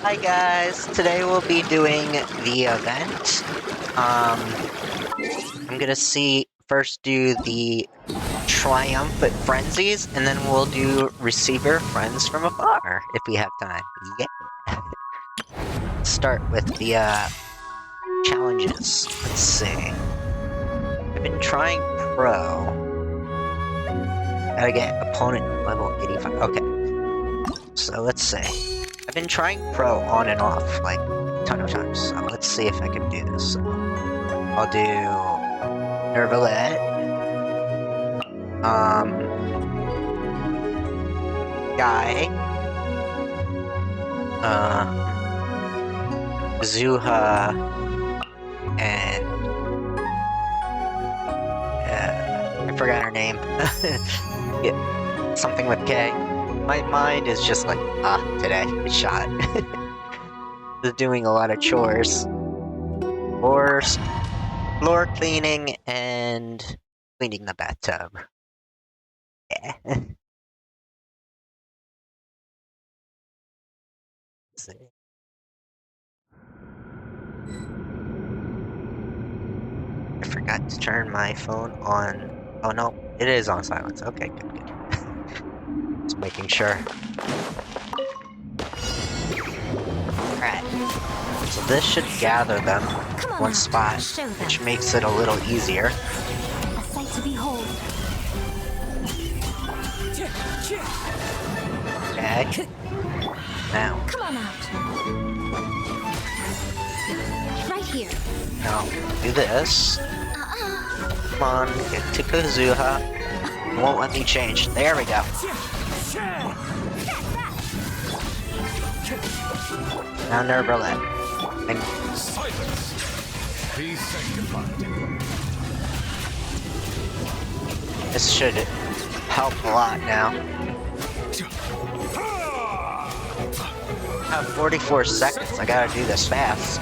Hi guys, today we'll be doing the event. I'm gonna first do the triumphant frenzies, and then we'll do receiver friends from afar, if we have time. Yeah. Start with the, challenges. Let's see. I've been trying pro. Gotta get opponent level 85. Okay. So let's see. I've been trying pro on and off, like, a ton of times. So let's see if I can do this. So, I'll do Nervalet. Guy. Zuha. And... I forgot her name. Yeah, something with K. My mind is just like, today. It's shot. Just doing a lot of chores. Or floor cleaning and cleaning the bathtub. Yeah. Let's see. I forgot to turn my phone on. Oh no, it is on silence. Okay, good. Just making sure. Alright. So this should gather them in one spot, which makes it a little easier. A sight to behold. Okay. Now. Come on out. Right here. Now, do this. Come on, get to Kazuha. Won't let me change. There we go. Now Nervalet. Silence. Be sanctified. This should help a lot now. I have 44 seconds. I gotta do this fast.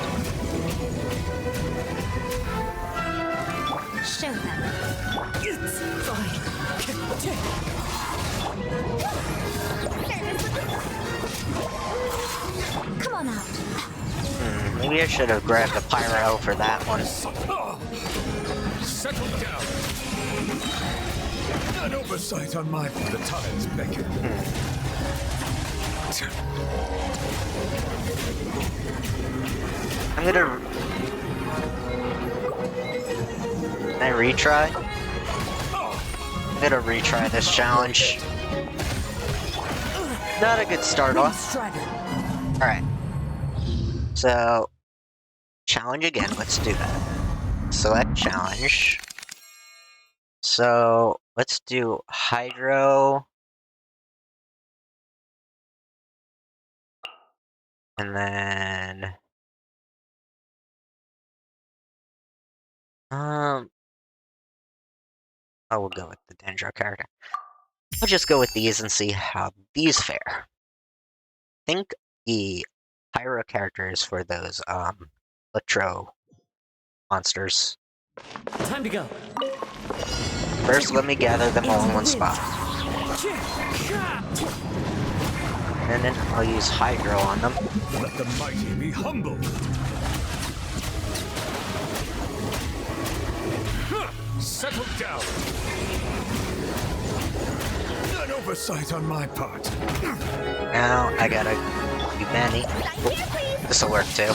Show them. Come on out. Maybe I should have grabbed the pyro for that one. Settle down. An oversight on my part. The tides beckon. I'm gonna... Can I retry? I'm gonna retry this challenge. Not a good start off. Alright. So... Challenge again, let's do that. Select challenge. So... Let's do Hydro... And then... I will go with the Dendro character. I'll just go with these and see how these fare. I think the Pyro characters for those, Electro monsters. Time to go. First, let me gather them all in one spot. And then I'll use Hydro on them. Let the mighty be humble. Settle down. An oversight on my part. Now I gotta do Manny. This'll work too.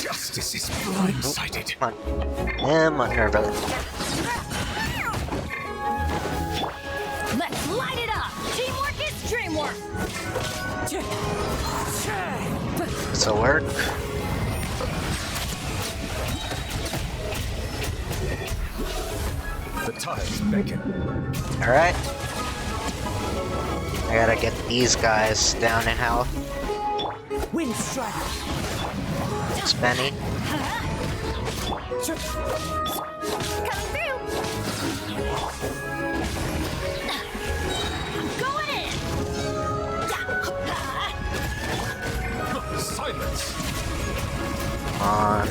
Justice is blindsided. Come on. I'm on Nervalet. Let's light it up. Teamwork is dreamwork. This'll work. The tides beckon. Alright. I gotta get these guys down in health. Wind strider. It's Benny. Coming through. Going in. Silence. Come on.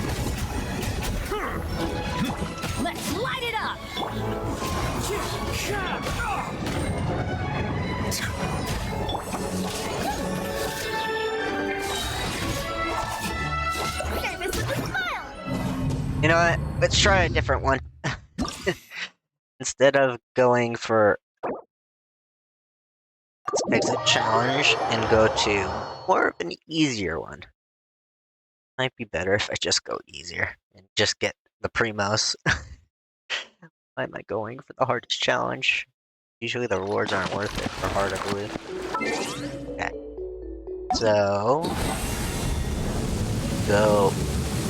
Let's light it up. Service with a smile. You know what? Let's try a different one. Instead of going for let's exit challenge and go to more of an easier one. Might be better if I just go easier and just get the primos. Why am I going for the hardest challenge? Usually the rewards aren't worth it for hard, I believe. Okay. So go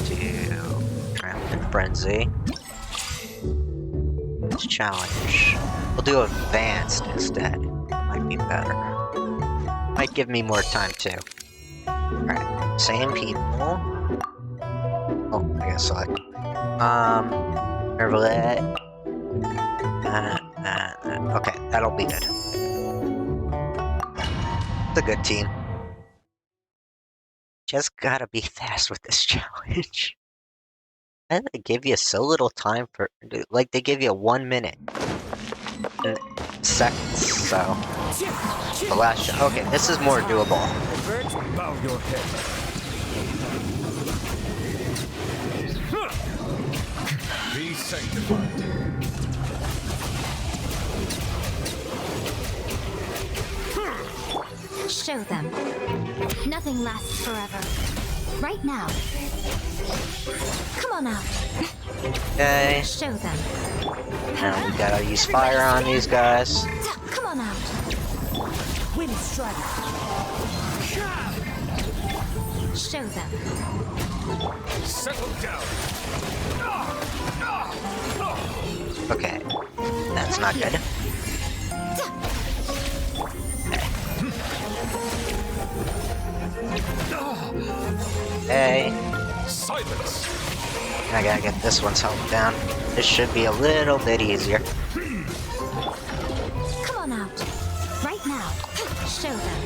to Triumphant Frenzy. Challenge. We'll do advanced instead. Might be better. Might give me more time too. Alright, same people. Oh, I gotta select. Nervalet. Okay, that'll be good. It's a good team. Just gotta be fast with this challenge. And they give you so little time for, like, they give you 1 minute and seconds, so the last shot. Okay, this is more doable. Bow your head. Be sanctified. Show them. Nothing lasts forever. Right now. Come on out. Okay, Show them. now we gotta use fire on these guys. Come on out. Wind strider. Show them. Settle down. Okay, that's not good. Hey, Silence. I gotta get this one's health down. This should be a little bit easier. Come on out. Right now. Show them.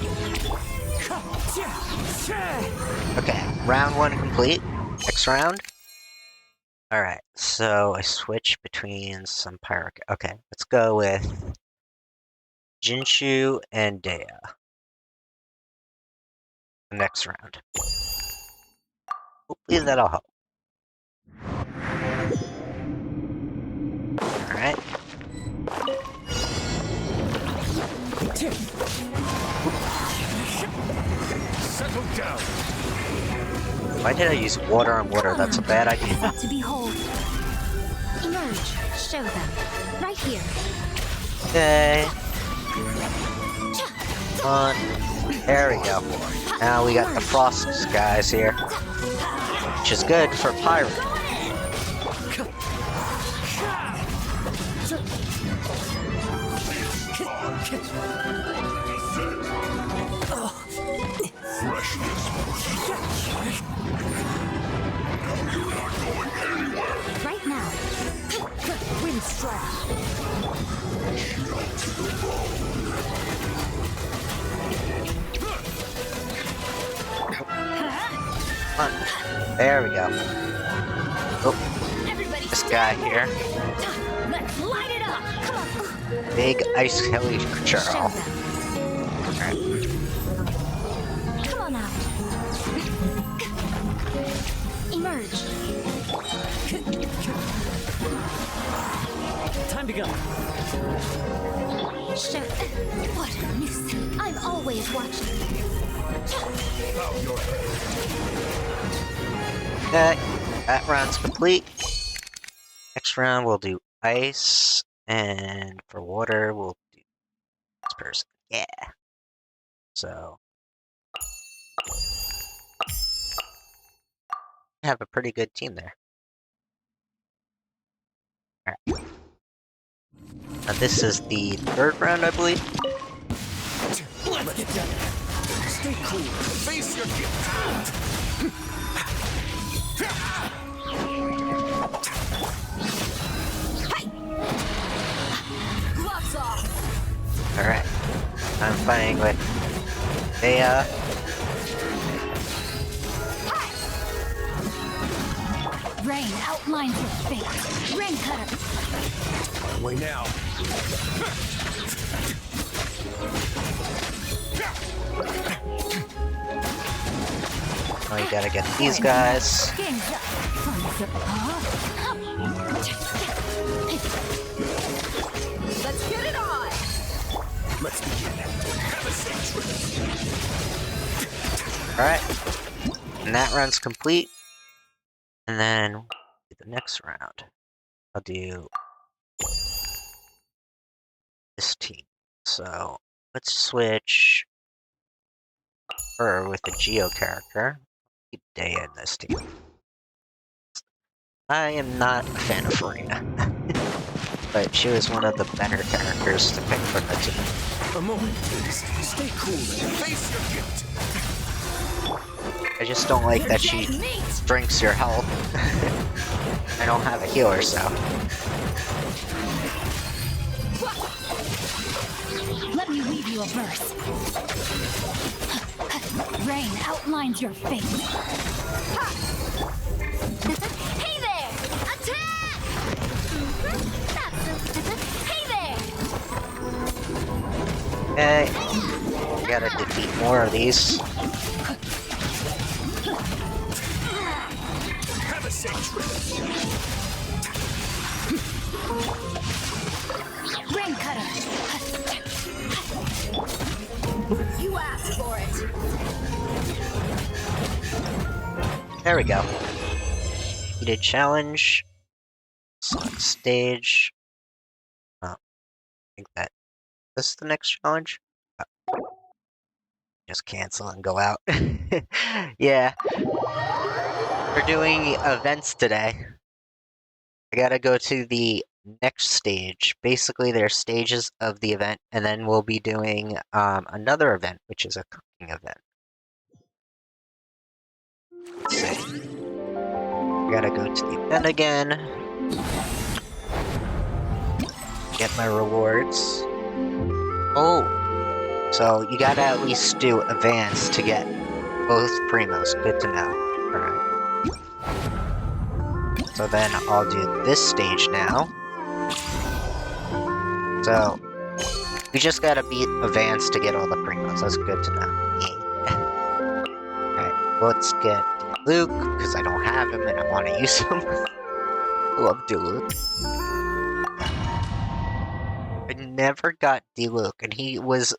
Okay, round 1 complete. Next round. Alright, so I switch between some pyro. Okay, let's go with Jinshu and Dea. The next round. Hopefully that'll help. Alright. Settle down. Why did I use water on water? That's a bad idea. To behold. Emerge. Show them. Right here. Okay. Come on. There we go. Now we got the frost guys here. Which is good for pirate. Right now. Wind strider. Come on. There we go. Oh, this guy here. Let's light it up. Come on. Big ice hilly churl. Come on out. Emerge. Time to go. Show. What a nuisance. I'm always watching. Bow your head. Okay, that round's complete. Next round we'll do ice, and for water we'll do this person. Yeah. So have a pretty good team there. Alright. Now this is the 3rd round, I believe. Let's get down. Stay cool. Face your gift. Gloves off. Alright. I'm fighting with Thea. Rain outlines your fate. Rain cutter. Way now. gotta get these guys. Let's get it on! Let's begin. Have a safe trip. Alright. And that round's complete. And then the next round, I'll do this team. So let's switch her with a Geo character. Keep Day in this team. I am not a fan of Farina, but she was one of the better characters to pick for the team. A moment, please. Stay cool and face your guilt. I just don't like that she drinks your health. I don't have a healer, so. Let me weave you a verse. Rain outlines your face. Hey there! Attack! Hey there! Okay. Gotta defeat more of these. Have a safe trip. Rain cutter! You asked for it! There we go. Heated challenge. Select stage. Oh, I think that this is the next challenge. Oh. Just cancel and go out. Yeah. We're doing events today. I gotta go to the next stage. Basically, there's stages of the event, and then we'll be doing another event, which is a cooking event. Let's see. I gotta go to the event again. Get my rewards. Oh! So, you gotta at least do advance to get both primos. Good to know. Alright. So then I'll do this stage now. So, we just gotta beat Advance to get all the primos. That's good to know. Yeah. Alright, let's get Luke, because I don't have him and I want to use him. I love Diluc. I never got Diluc, and he was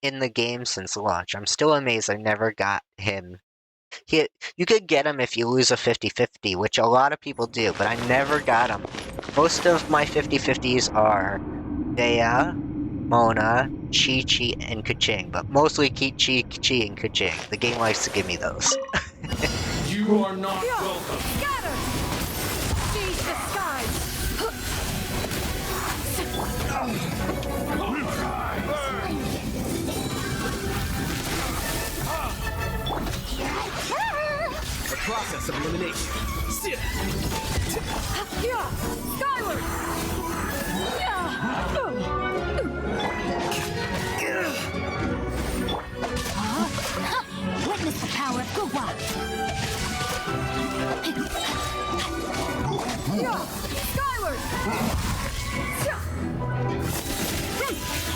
in the game since launch. I'm still amazed I never got him. You could get him if you lose a 50-50, which a lot of people do, but I never got him. Most of my 50-50s are Dea, Mona, Chi-Chi, and Kuching, but mostly Chi-Chi and Kuching. The game likes to give me those. You are not welcome. Scatter! Seize the skies! The process of elimination. Sit. Yeah! Skyward! Witness the power of Gugwa! Yeah! Skyward!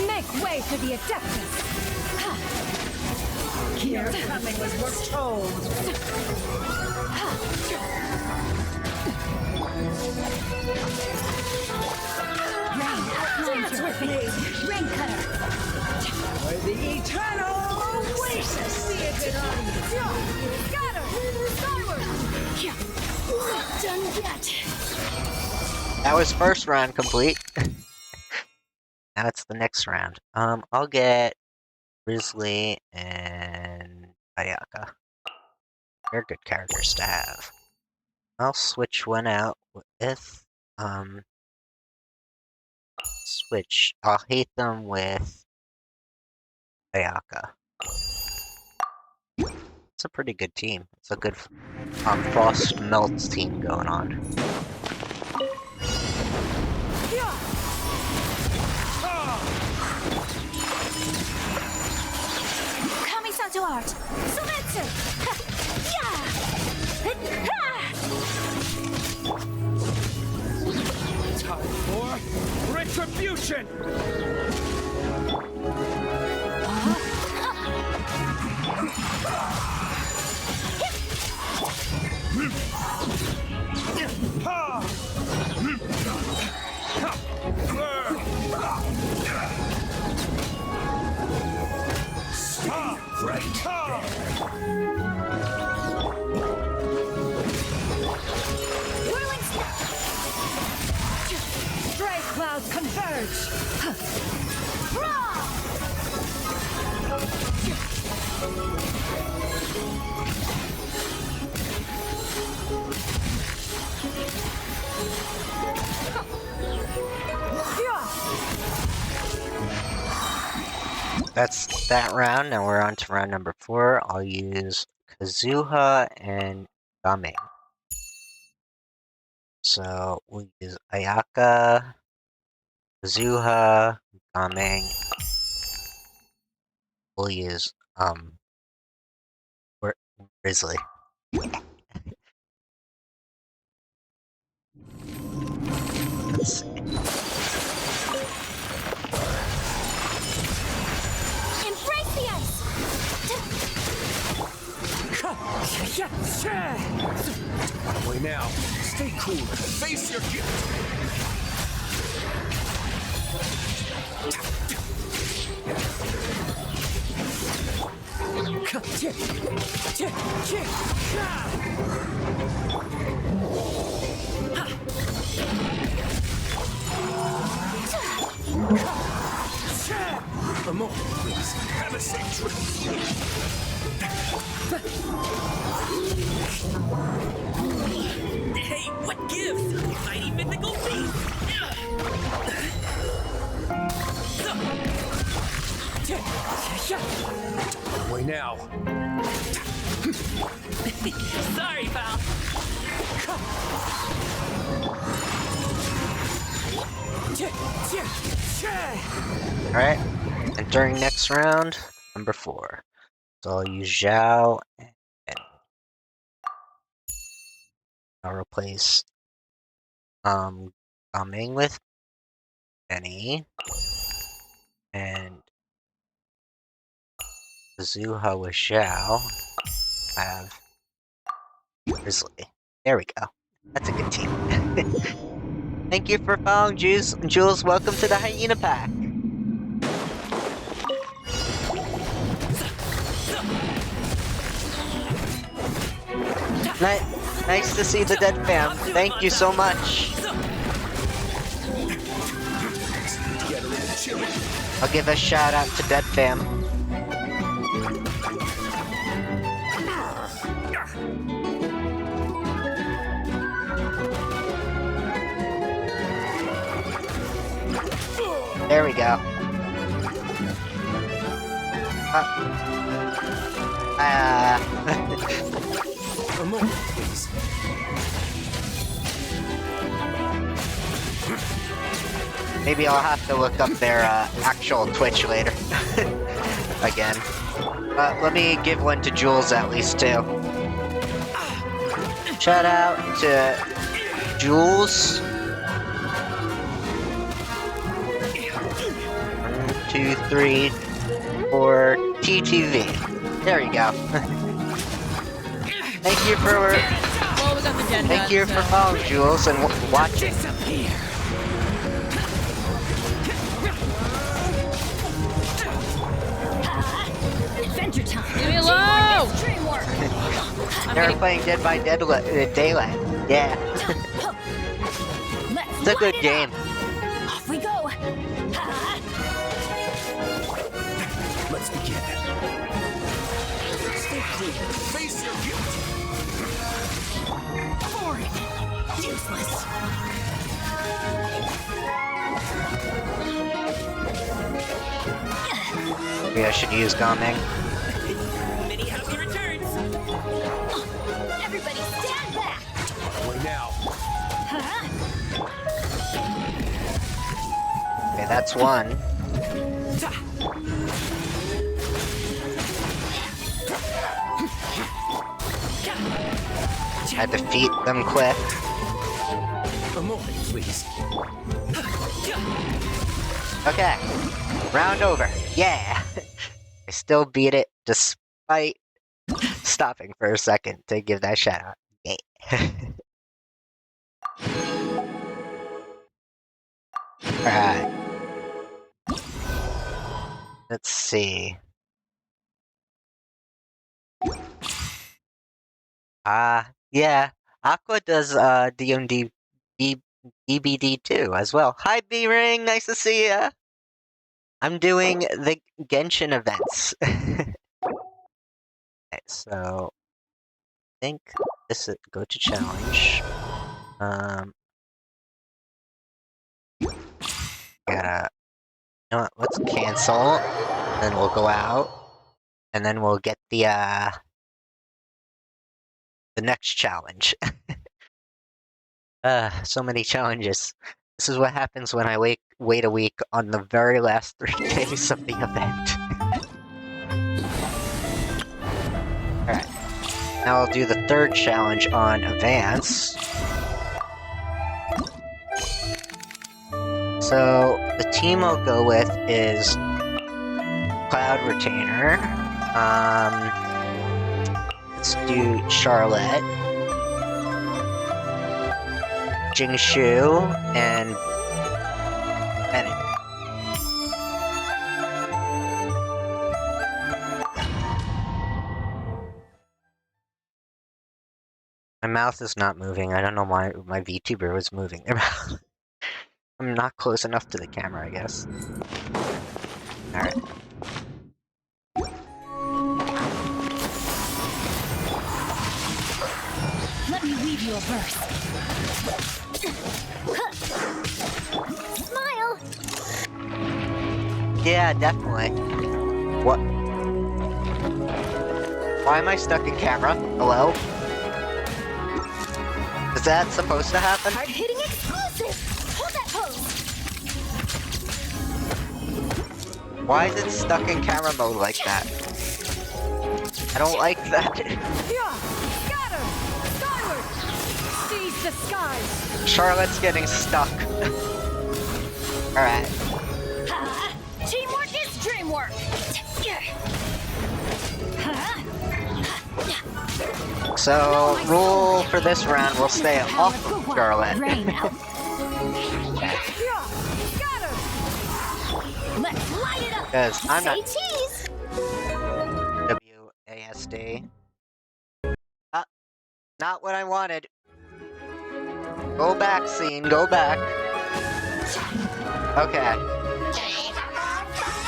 Make way for the Adeptus! Your coming was foretold! Rain outlines your face! Rain cutter! For the eternal oasis! See it in Scatter! Skyward! Not done yet! That was first round complete. Now it's the next round. I'll get Grizzly and Ayaka. They're good characters to have. I'll switch one out with, I'll hate them with Ayaka. It's a pretty good team. It's a good, Frost Melts team going on. Kamisato art! Sumetsu! Yeah! Time for retribution. That's that round. Now we're on to round number 4. I'll use Kazuha and Game. So we'll use Ayaka, Kazuha, Game. We'll use Grizzly. Let's see. Embrace the ice! Away now. Stay cool and face your gift. A moment, please. Have a safe trip. Hey, what gives? Mighty mythical beast! Away now. Sorry, pal. Alright, entering next round, number 4. So I'll use Zhao and I'll replace Gaming with Benny and Kazuha with Zhao. I have Grizzly. There we go. That's a good team. Thank you for following, Jules. Jules, welcome to the Hyena Pack. Nice to see the Dead Fam. Thank you so much. I'll give a shout out to Dead Fam. There we go. A moment, please. Maybe I'll have to look up their actual Twitch later. Again. Let me give one to Jules at least too. Shout out to Jules. 1, 2, 3, 4, TTV. There you go. Thank you for Well, we got the gen thank done, you so. for following, Jules, and watching. Adventure time! Leave me alone! Dream work! They're playing Dead by Daylight. Yeah. Let's It's a good light it game. up. Off we go! Let's begin. Stay cool. Face your guilt. Boring! Useless! Maybe I should use Gaming. Many happy returns! Everybody stand back! Away now. Okay, that's one. I defeat them quick. A moment, please. Okay. Round over. Yeah! I still beat it despite stopping for a second to give that shout out. Yeah. Alright. Let's see. Yeah. Aqua does DMD DBD too as well. Hi B Ring, nice to see ya. I'm doing the Genshin events. Okay, so I think this is go to challenge. Gotta, you know what, let's cancel. Then we'll go out, and then we'll get the next challenge. So many challenges. This is what happens when I wait a week on the very last 3 days of the event. Alright. Now I'll do the 3rd challenge on Advance. So, the team I'll go with is Cloud Retainer. Let's do Charlotte, Jingshu, and Benny. My mouth is not moving. I don't know why my VTuber was moving their mouth. I'm not close enough to the camera, I guess. Alright. Let me weave you a verse. Smile! Yeah, definitely. What? Why am I stuck in camera? Hello? Is that supposed to happen? Hard-hitting explosive! Hold that pose! Why is it stuck in camera mode like that? I don't like that. Yeah! Scatter! Skyward! Seize the skies! Charlotte's getting stuck. Alright. Teamwork is dreamwork! So, rule for this round, we'll stay off of Charlotte. Yeah! Scatter! Let's light it up! Because I'm not Say cheese! WASD. Ah, not what I wanted. Go back, scene, go back. Okay.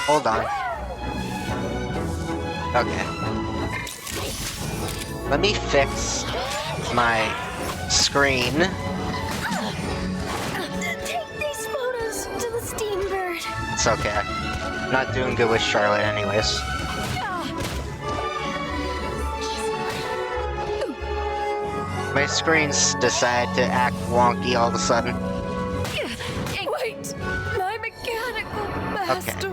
Hold on. Okay. Let me fix my screen. Take these photos to the Steambird. It's okay. I'm not doing good with Charlotte anyways. My screens decide to act wonky all of a sudden. Wait! My mechanical master!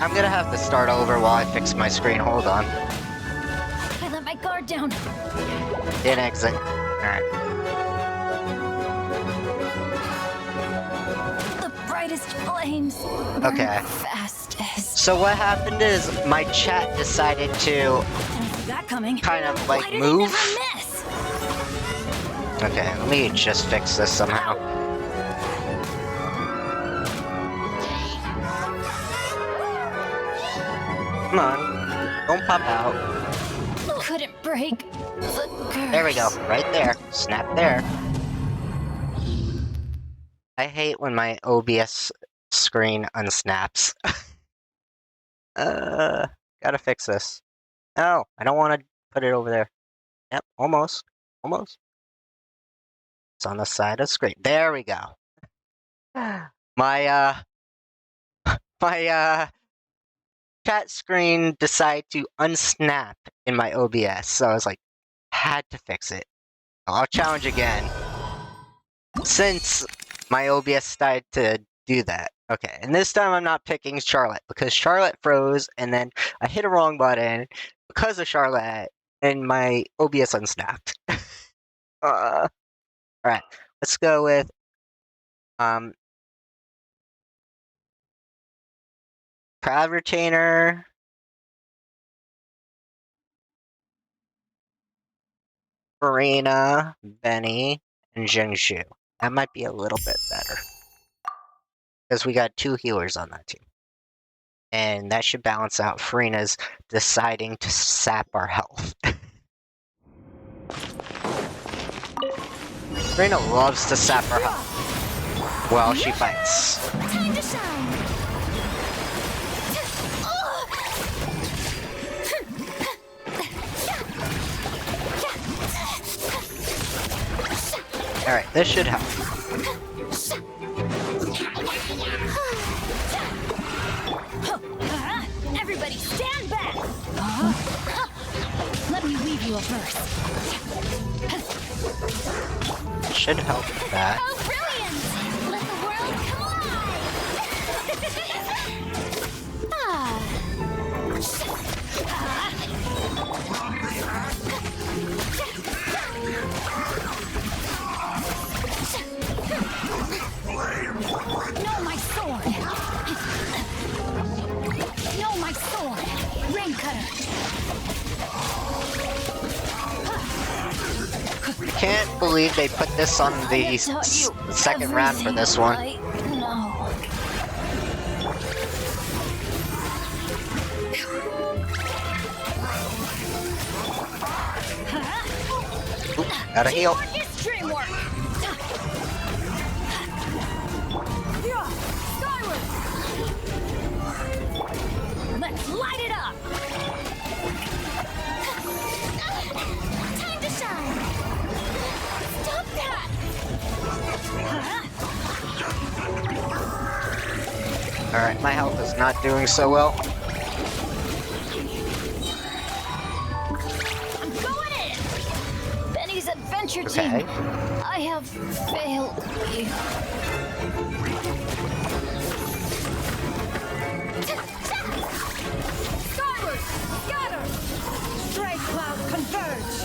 I'm gonna have to start over while I fix my screen. Hold on. I let my guard down. Didn't exit. Alright. The brightest flames burn Okay. fastest. So what happened is my chat decided to Didn't see that coming. kind of Why like did move. It never miss? Okay, let me just fix this somehow. Come on. Don't pop out. Couldn't break the curse. There we go. Right there. Snap there. I hate when my OBS screen unsnaps. Gotta fix this. No, I don't want to put it over there. Yep, almost. Almost. It's on the side of the screen. There we go. My chat screen decided to unsnap in my OBS, so I was like, had to fix it. I'll challenge again. Since my OBS started to do that. Okay, and this time I'm not picking Charlotte, because Charlotte froze, and then I hit a wrong button because of Charlotte, and my OBS unsnapped. Alright, let's go with, Proud Retainer, Farina, Benny, and Jingshu. That might be a little bit better. Because we got 2 healers on that team. And that should balance out Farina's deciding to sap our health. Farina loves to sap our health while she fights. Time to shine. Alright, this should help. Everybody stand back! Let me weave you a verse. Should help with that. Oh, brilliant! Let the world come alive! No, my sword! No, my sword! Rain cutter! Can't believe they put this on the second round for this one. No. Oop, gotta heal. Dream work. Skyward! Let's light it up. Time to shine. Stop that. Alright, my health is not doing so well. I'm going in. Benny's adventure Okay. team. I have failed you. Skyward! Scatter! Stray clouds converge!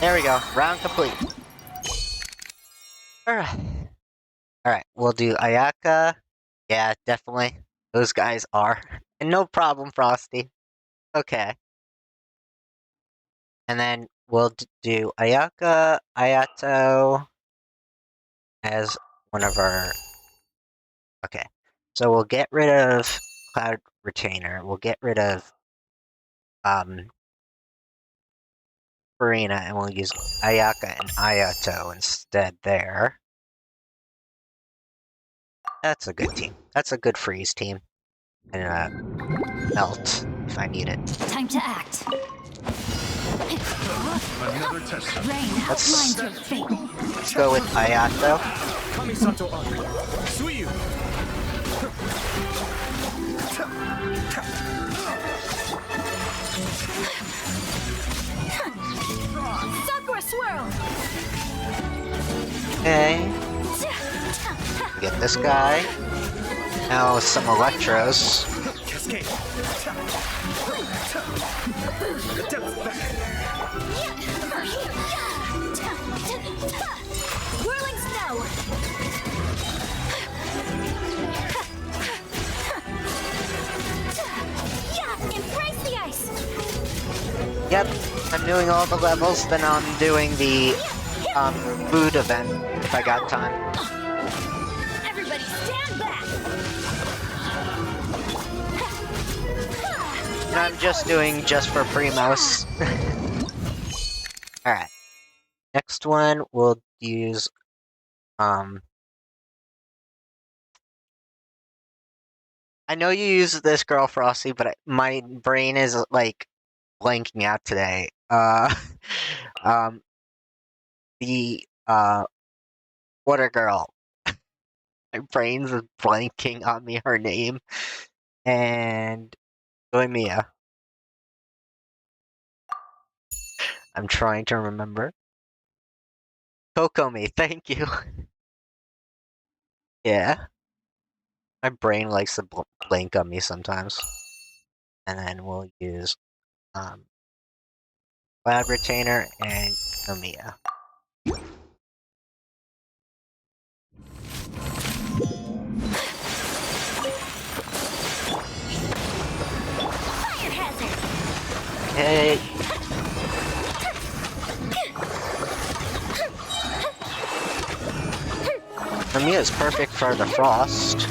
There we go. Round complete. Alright. Alright, we'll do Ayaka. Yeah, definitely. Those guys are. And no problem, Frosty. Okay. And then we'll do Ayaka, Ayato as one of our... Okay. So we'll get rid of Cloud Retainer. We'll get rid of Farina, and we'll use Ayaka and Ayato instead there. That's a good team. That's a good freeze team. And melt if I need it. Time to act. Another test. Rain outlines your fate. Let's go with Ayato. Kamisato on. Suiyu. Sakura swirl. Okay. Get this guy. Now some Electros. Cascade. Depth back. Whirling snow. Yeah, embrace the ice. Yep, I'm doing all the levels, then I'm doing the food event if I got time. Everybody stand back. And I'm just doing just for Primos. Alright. Next one we'll use I know you use this girl, Frosty, but my brain is like blanking out today. The water girl. My brain's blanking on me her name. And Mia. I'm trying to remember. Kokomi, thank you. Yeah. My brain likes to blink on me sometimes. And then we'll use Cloud Retainer and Nomiya. Fire hazard. Okay. Nomiya is perfect for the frost.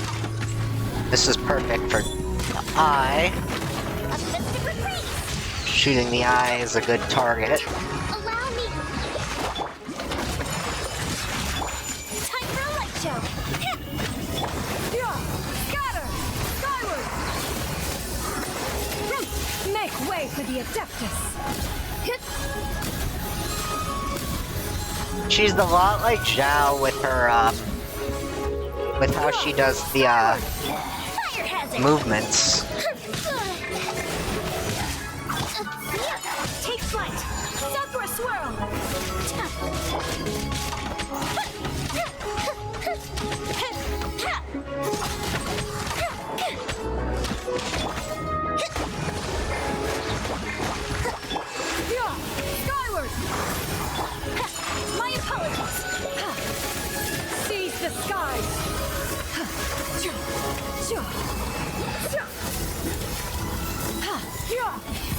This is perfect for the eye. A mystic retreat. Shooting the eye is a good target. Allow me. Time for a light show. Scatter! Skyward! way for the Adeptus. She's a lot like Zhao with her, with how she does the, Fire hazard. movements. Take flight. Sakura swirl. Skyward! My apologies. Seize the skies!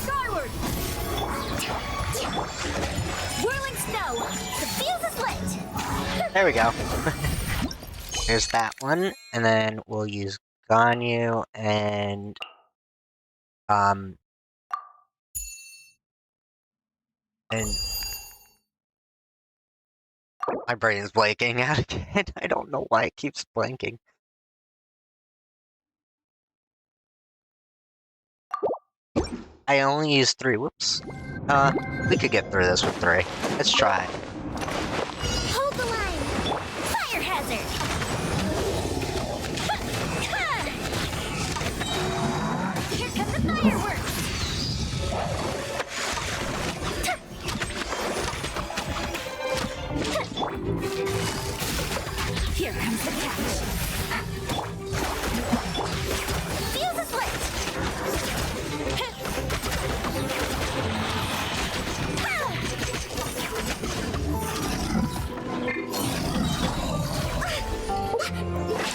Skyward! Whirling snow. The fuse is lit. There we go. Here's that one, and then we'll use Ganyu and, and my brain is blanking out again. I don't know why it keeps blanking. I only used 3. Whoops. We could get through this with 3. Let's try it. Hold the line. Fire hazard. Here come the fireworks. Here comes the catch. Fuse is lit.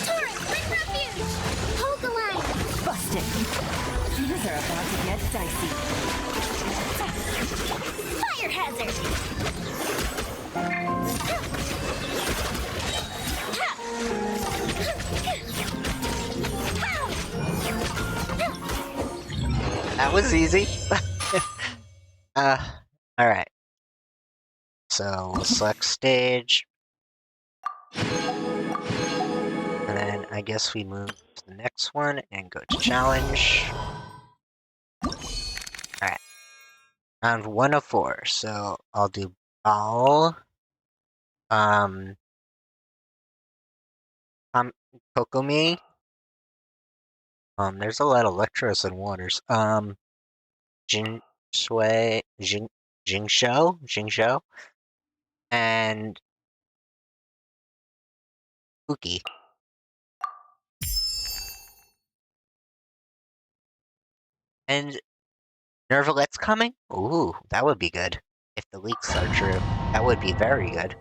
Torrent, bring refuge. Hold the line. Busted. Things are about to get dicey. Fire hazard. That was easy. Alright. So, we'll select stage. And then I guess we move to the next one and go to challenge. Alright. Round 1 of 4. So, I'll do ball. Kokomi. There's a lot of electros and waters. Jingsho, and Pookie. And Nervalet's coming? Ooh, that would be good. If the leaks are true, that would be very good.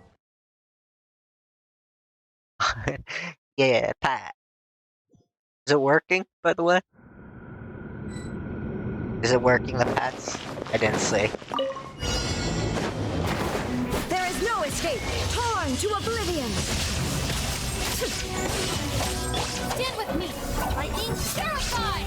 Yeah, Pat. Is it working, by the way? Is it working, the Pats? I didn't see. There is no escape. Torn to oblivion. Stand with me. Lightning, terrified.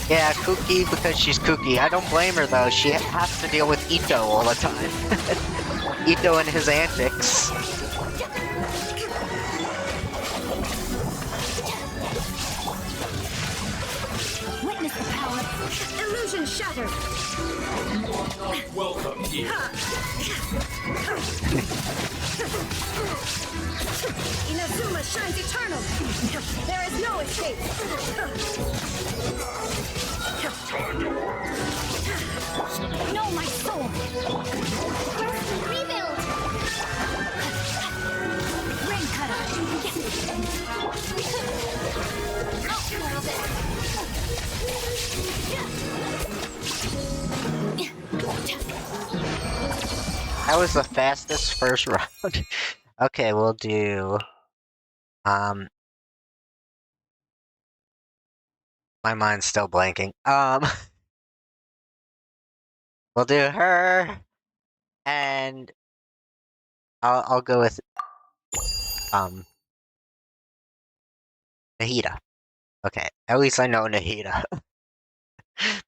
Yeah, kooky because she's kooky. I don't blame her though. She has to deal with Ito all the time. Ito and his antics. Witness the power. Illusion shattered. Welcome here. Inazuma shines eternal. There is no escape. Know my soul. Rebuild. Ring cutter. Outlaw That was the fastest first round. Okay, we'll do... My mind's still blanking. We'll do her, and I'll go with, Nahida. Okay, at least I know Nahida.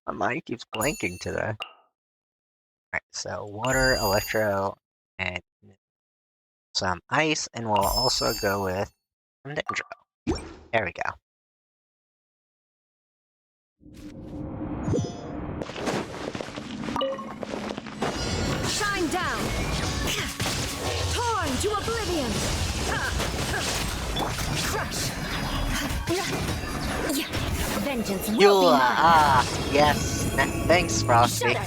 My mind keeps blanking today. Alright, so water, electro, and some ice, and we'll also go with some Dendro. There we go. Shine down. Torn to oblivion. Crush. Vengeance will Yula, be mine. ah, yes. Thanks, Frosty. Shudder.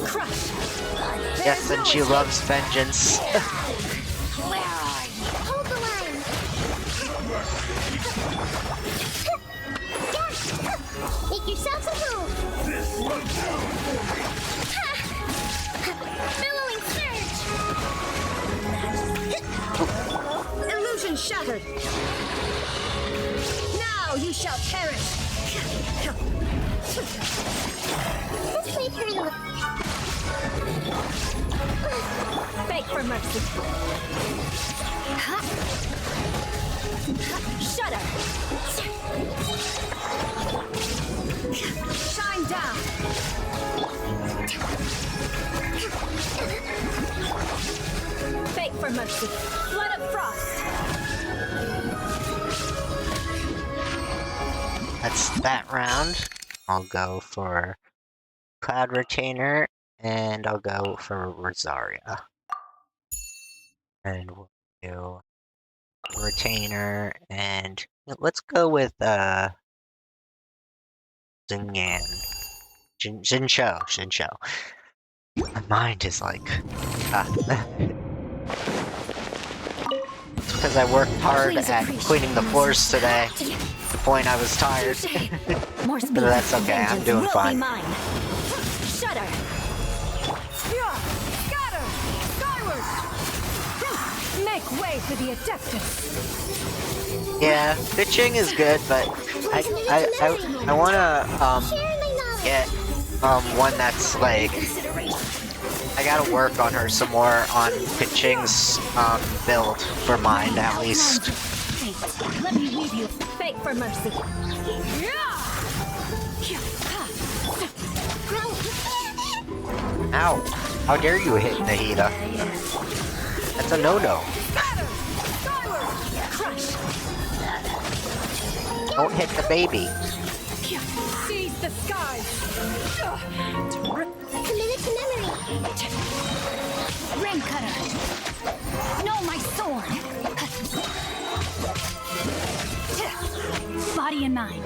Crush. Yes, and she loves vengeance. Where are you? Hold the line. Make yourselves at home. Billowing surge. Illusion shattered. Now you shall perish. This way through. Beg for mercy. Shudder. Shine down. Beg for mercy. Flood of frost. That's that round. I'll go for Cloud Retainer, and I'll go for Rosaria. And we'll do Retainer, and let's go with Zinyan. Jinsho. My mind is like, It's because I worked hard Please at appreciate cleaning the floors today. The point I was tired. More speed. But that's okay, I'm Vengeance doing will fine. Be mine. Shudder. Scatter. Skyward. Make way for the Adeptus. Yeah, pitching is good, but I wanna get one that's like, I gotta work on her some more on pitching's build for mine at least. Let me leave you. Beg for mercy. Ow! How dare you hit Nahida? That's a no-no. Crush. Don't hit the baby. Seize the skies. Committed to memory. Ring cutter. Know my sword. Body and mind.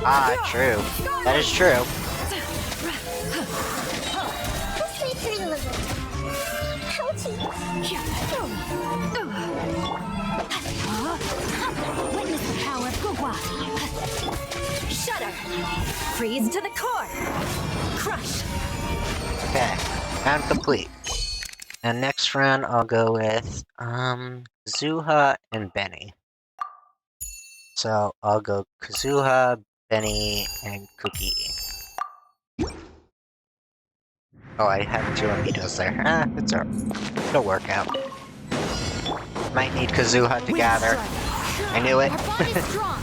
Ah, true. That is true. Witness the power of Gugwa. Shudder. Freeze to the core. Crush. Okay, round complete. And next round I'll go with Kazuha and Benny. So I'll go Kazuha, Benny, and Cookie. Oh, I have two aminos there. It'll work out. Might need Kazuha to gather. I knew it. Our bond is strong.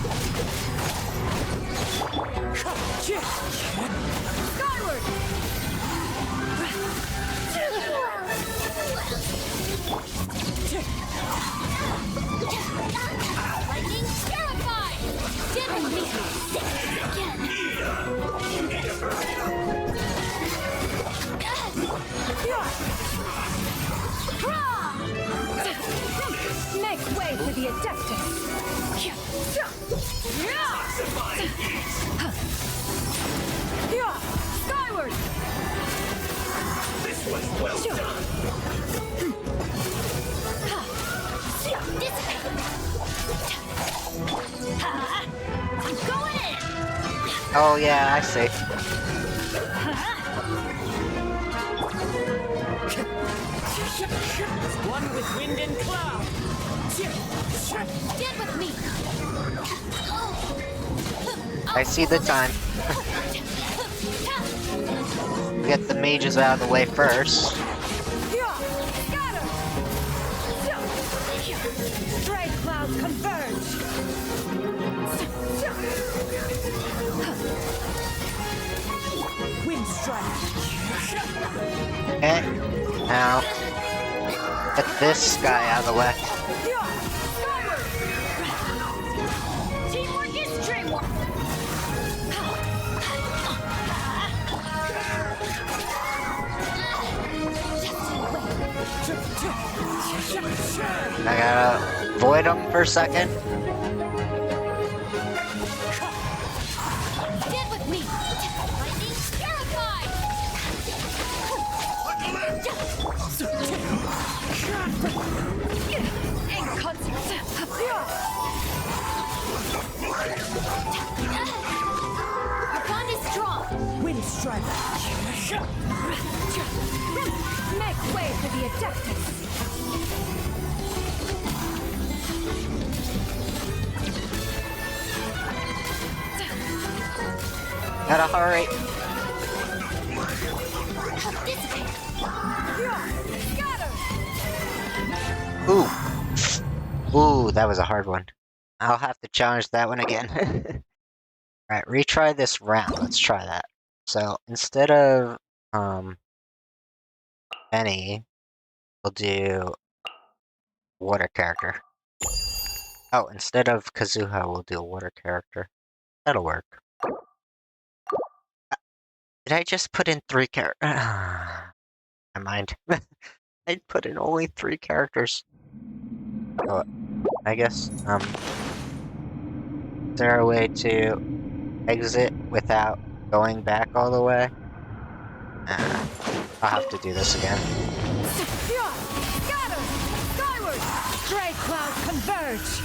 Skyward. Lightning terrified. Didn't leave me sick again. Make way for the Adeptus. Skyward. This was well done. I'm going in. Oh yeah, I see. One with wind and cloud. Get with me. I see the time. Get the mages out of the way first. Stray clouds converge. Wind strike. Eh, now. Get this guy out of the way. Teamwork is dreamwork. I gotta avoid him for a second. Get with me. Lightning terrified. In concert. Our bond is strong. Wind strike. Make way for the Adeptus. Gotta hurry. Ooh. Ooh, that was a hard one. I'll have to challenge that one again. Alright, retry this round. Let's try that. So, instead of, Benny, we'll do water character. Oh, instead of Kazuha, we'll do a water character. That'll work. Did I just put in 3 characters? Never mind. I put in only 3 characters. Oh, I guess, is there a way to exit without going back all the way? I'll have to do this again. Scatter! Skyward! Stray clouds converge!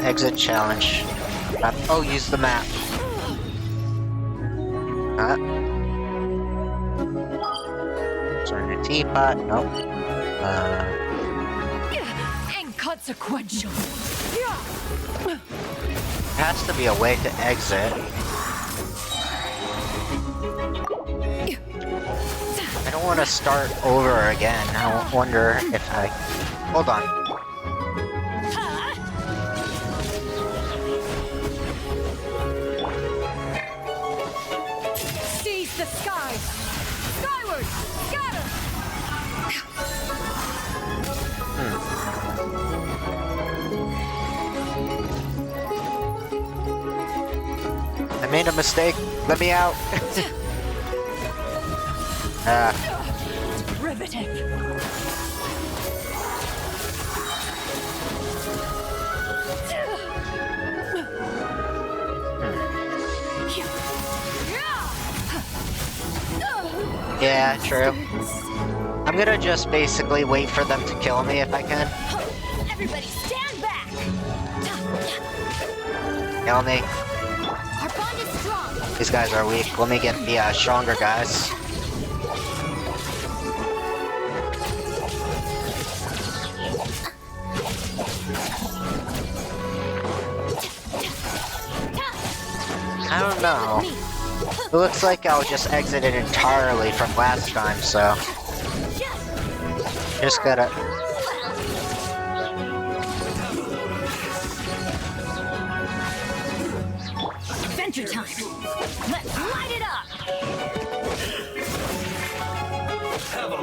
Exit challenge. Oh, use the map. Turn a teapot. Nope. Inconsequential. There has to be a way to exit. I don't want to start over again. I wonder if I... Hold on. Seize the skies! Skyward! Scatter! I made a mistake. Let me out. Riveting! Yeah, true. I'm gonna just basically wait for them to kill me if I can. Everybody stand back! Kill me. Our bond is strong! These guys are weak. Let me get the stronger guys. I don't know. It looks like I'll just exit it entirely from last time, so... Just gotta... Adventure time! Let's light it up!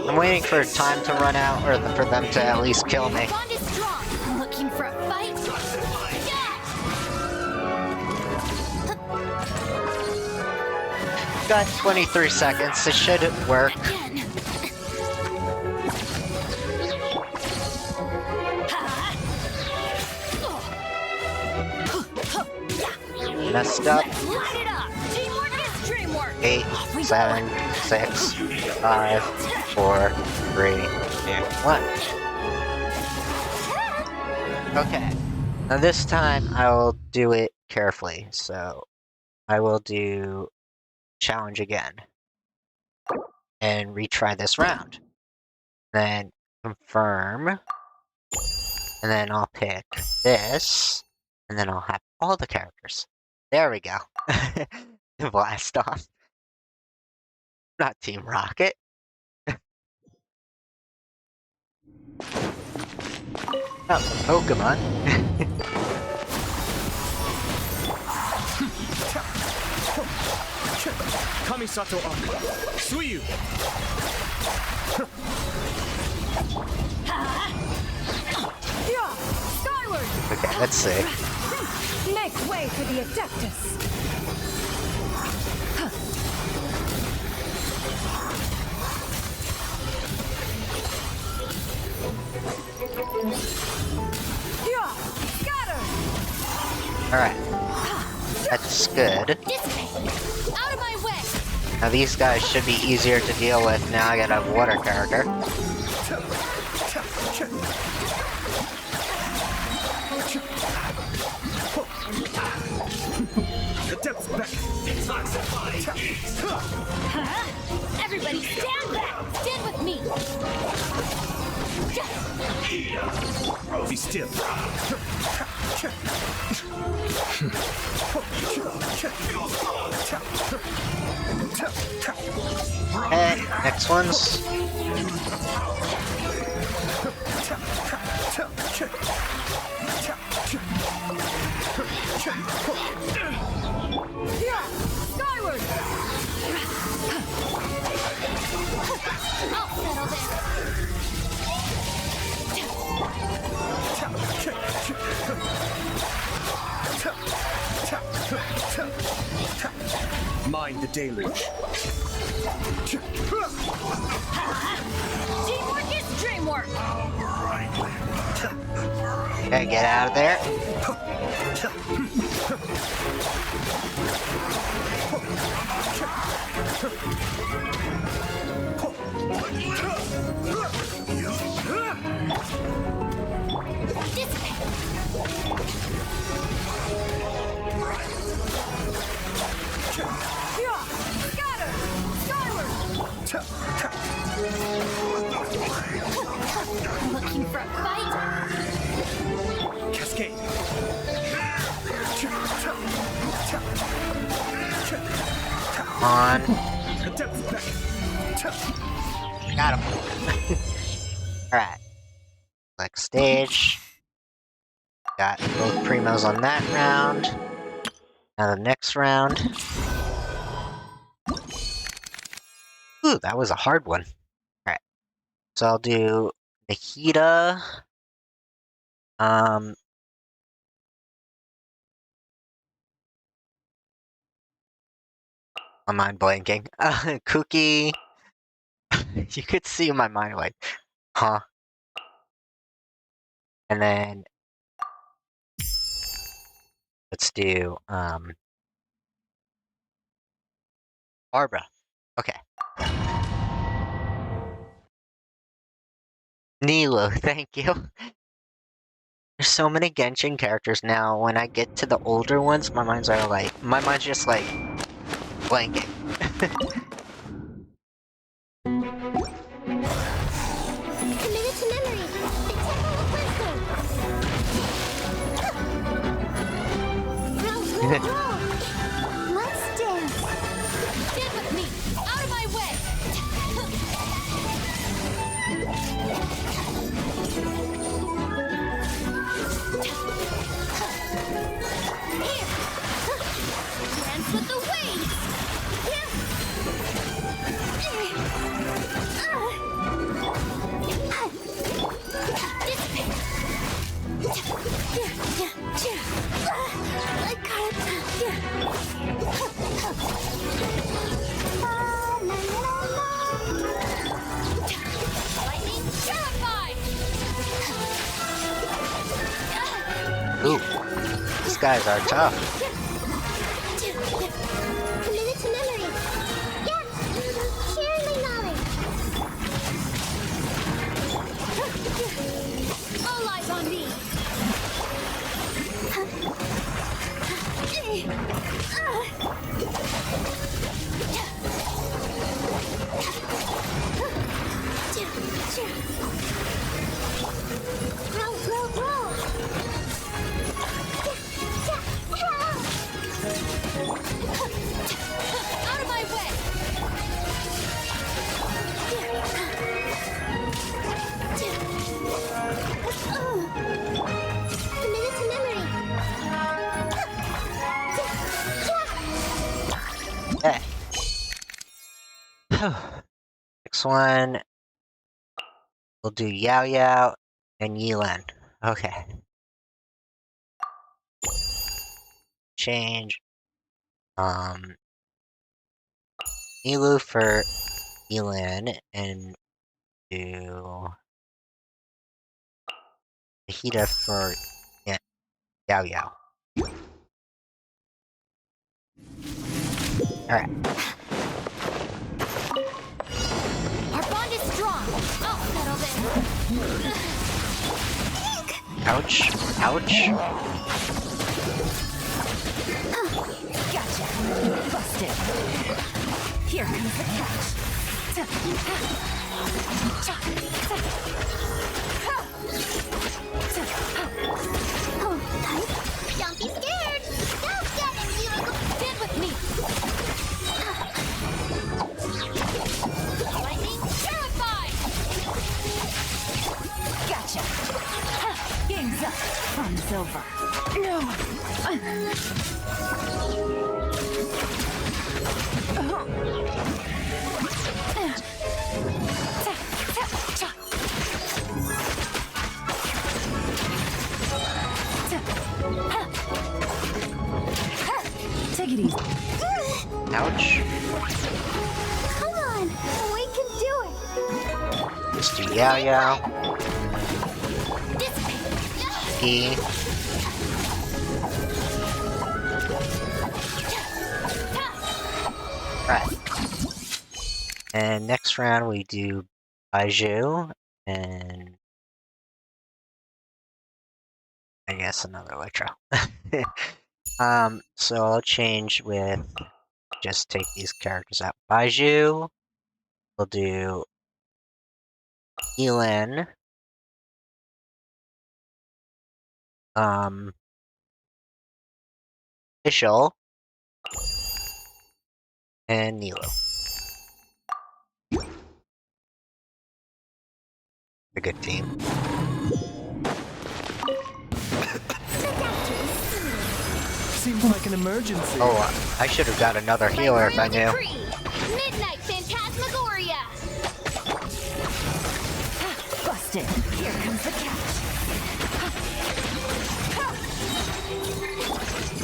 I'm waiting for time to run out, or for them to at least kill me. Bond is strong! Looking for a fight? Got 23 seconds, it should work. Messed up. Light it up! Teamwork is dreamwork! 8, 7, 6, 5, 4, 3, 2, 1. Okay. Now this time I will do it carefully, so I will do challenge again and retry this round. Then confirm, and then I'll pick this, and then I'll have all the characters. There we go. Blast off. Not Team Rocket. Not Pokemon. Kamisato up. Suiyu. Skyward! Okay, let's see. Make way for the Adeptus! Scatter! Alright. That's good. This way. Out of my way. Now these guys should be easier to deal with. Now I got a water character. The depth's back. Everybody stand back. Stand with me. Be still. Hey, next one's. Skyward! I'll settle this. Mind the deluge. Teamwork is dreamwork! Okay, get out of there. This way. Scatter! Skyward! Looking for a fight? Cascade. Come on. The depth's back. Got him. Alright. Next stage. Got both primos on that round. Now the next round. Ooh, that was a hard one. Alright. So I'll do Nikita. My mind blanking. Cookie. You could see my mind like, huh? And then let's do Barbara. Okay. Nilo, thank you. There's so many Genshin characters now. When I get to the older ones, my mind's just like blanking. Committed to memory. The Temple of Wisdom. Roll, roll, roll. Let's dance. Stand with me. Out of my way. Here. Dance with the waves. Here. Lightning terrified. Ooh, these guys are tough. Committed to memory. Yes, sharing my knowledge. All eyes on me. Roll, roll, roll. Next one, we'll do Yao Yao and Yilan. Okay. Change. Nilu for Yilan and do Hida for Yao Yao. Alright. Our bond is strong. I'll settle this. Ouch. Ouch. Gotcha. Busted. Here comes the catch. Don't be scared. Go get him, you. Stand with me. Lightning terrified. Gotcha. Game's up. Fun's over. No. Take it easy. Ouch. Come on, we can do it. Let's do Yao Yao. This way. E. Right. And next round we do Baiju and I guess another Electro. So I'll change with just take these characters out. Baiju, we'll do Elin, Ishul, and Nilo. A good team. Seems like an emergency. Oh, I should have got another healer if I knew. Midnight Phantasmagoria. Busted. Here comes the catch.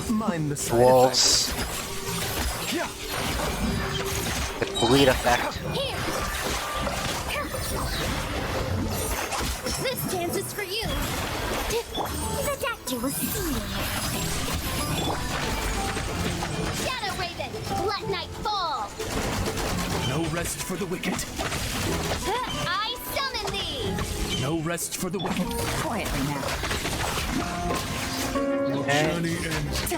Mind the side Wolves effects. Yeah. with bleed effect. Here. This dance is for you. The doctor was seeing. Shadow Raven, let night fall. No rest for the wicked. I summon thee. No rest for the wicked. Quietly now. Okay. Journey ends.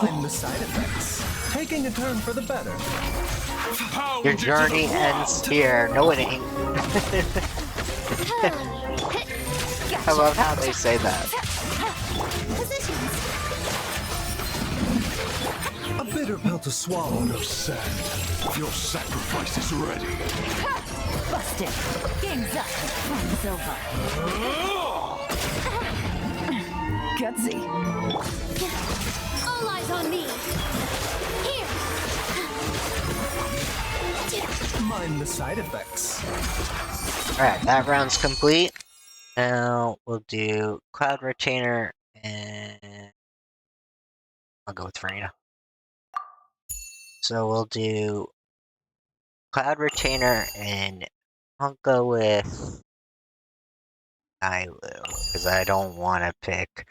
Mind the side effects. Taking a turn for the better. Your journey ends here. No, it ain't. I love how they say that. Positions. A bitter pill to swallow. No sand. Your sacrifice is ready. Busted. Game's up. Fun's over. Gutsy. All eyes on me. Here. Mind the side effects. Alright, that round's complete. Now we'll do Cloud Retainer and I'll go with Farina. So we'll do Cloud Retainer and I'll go with Nailu because I don't want to pick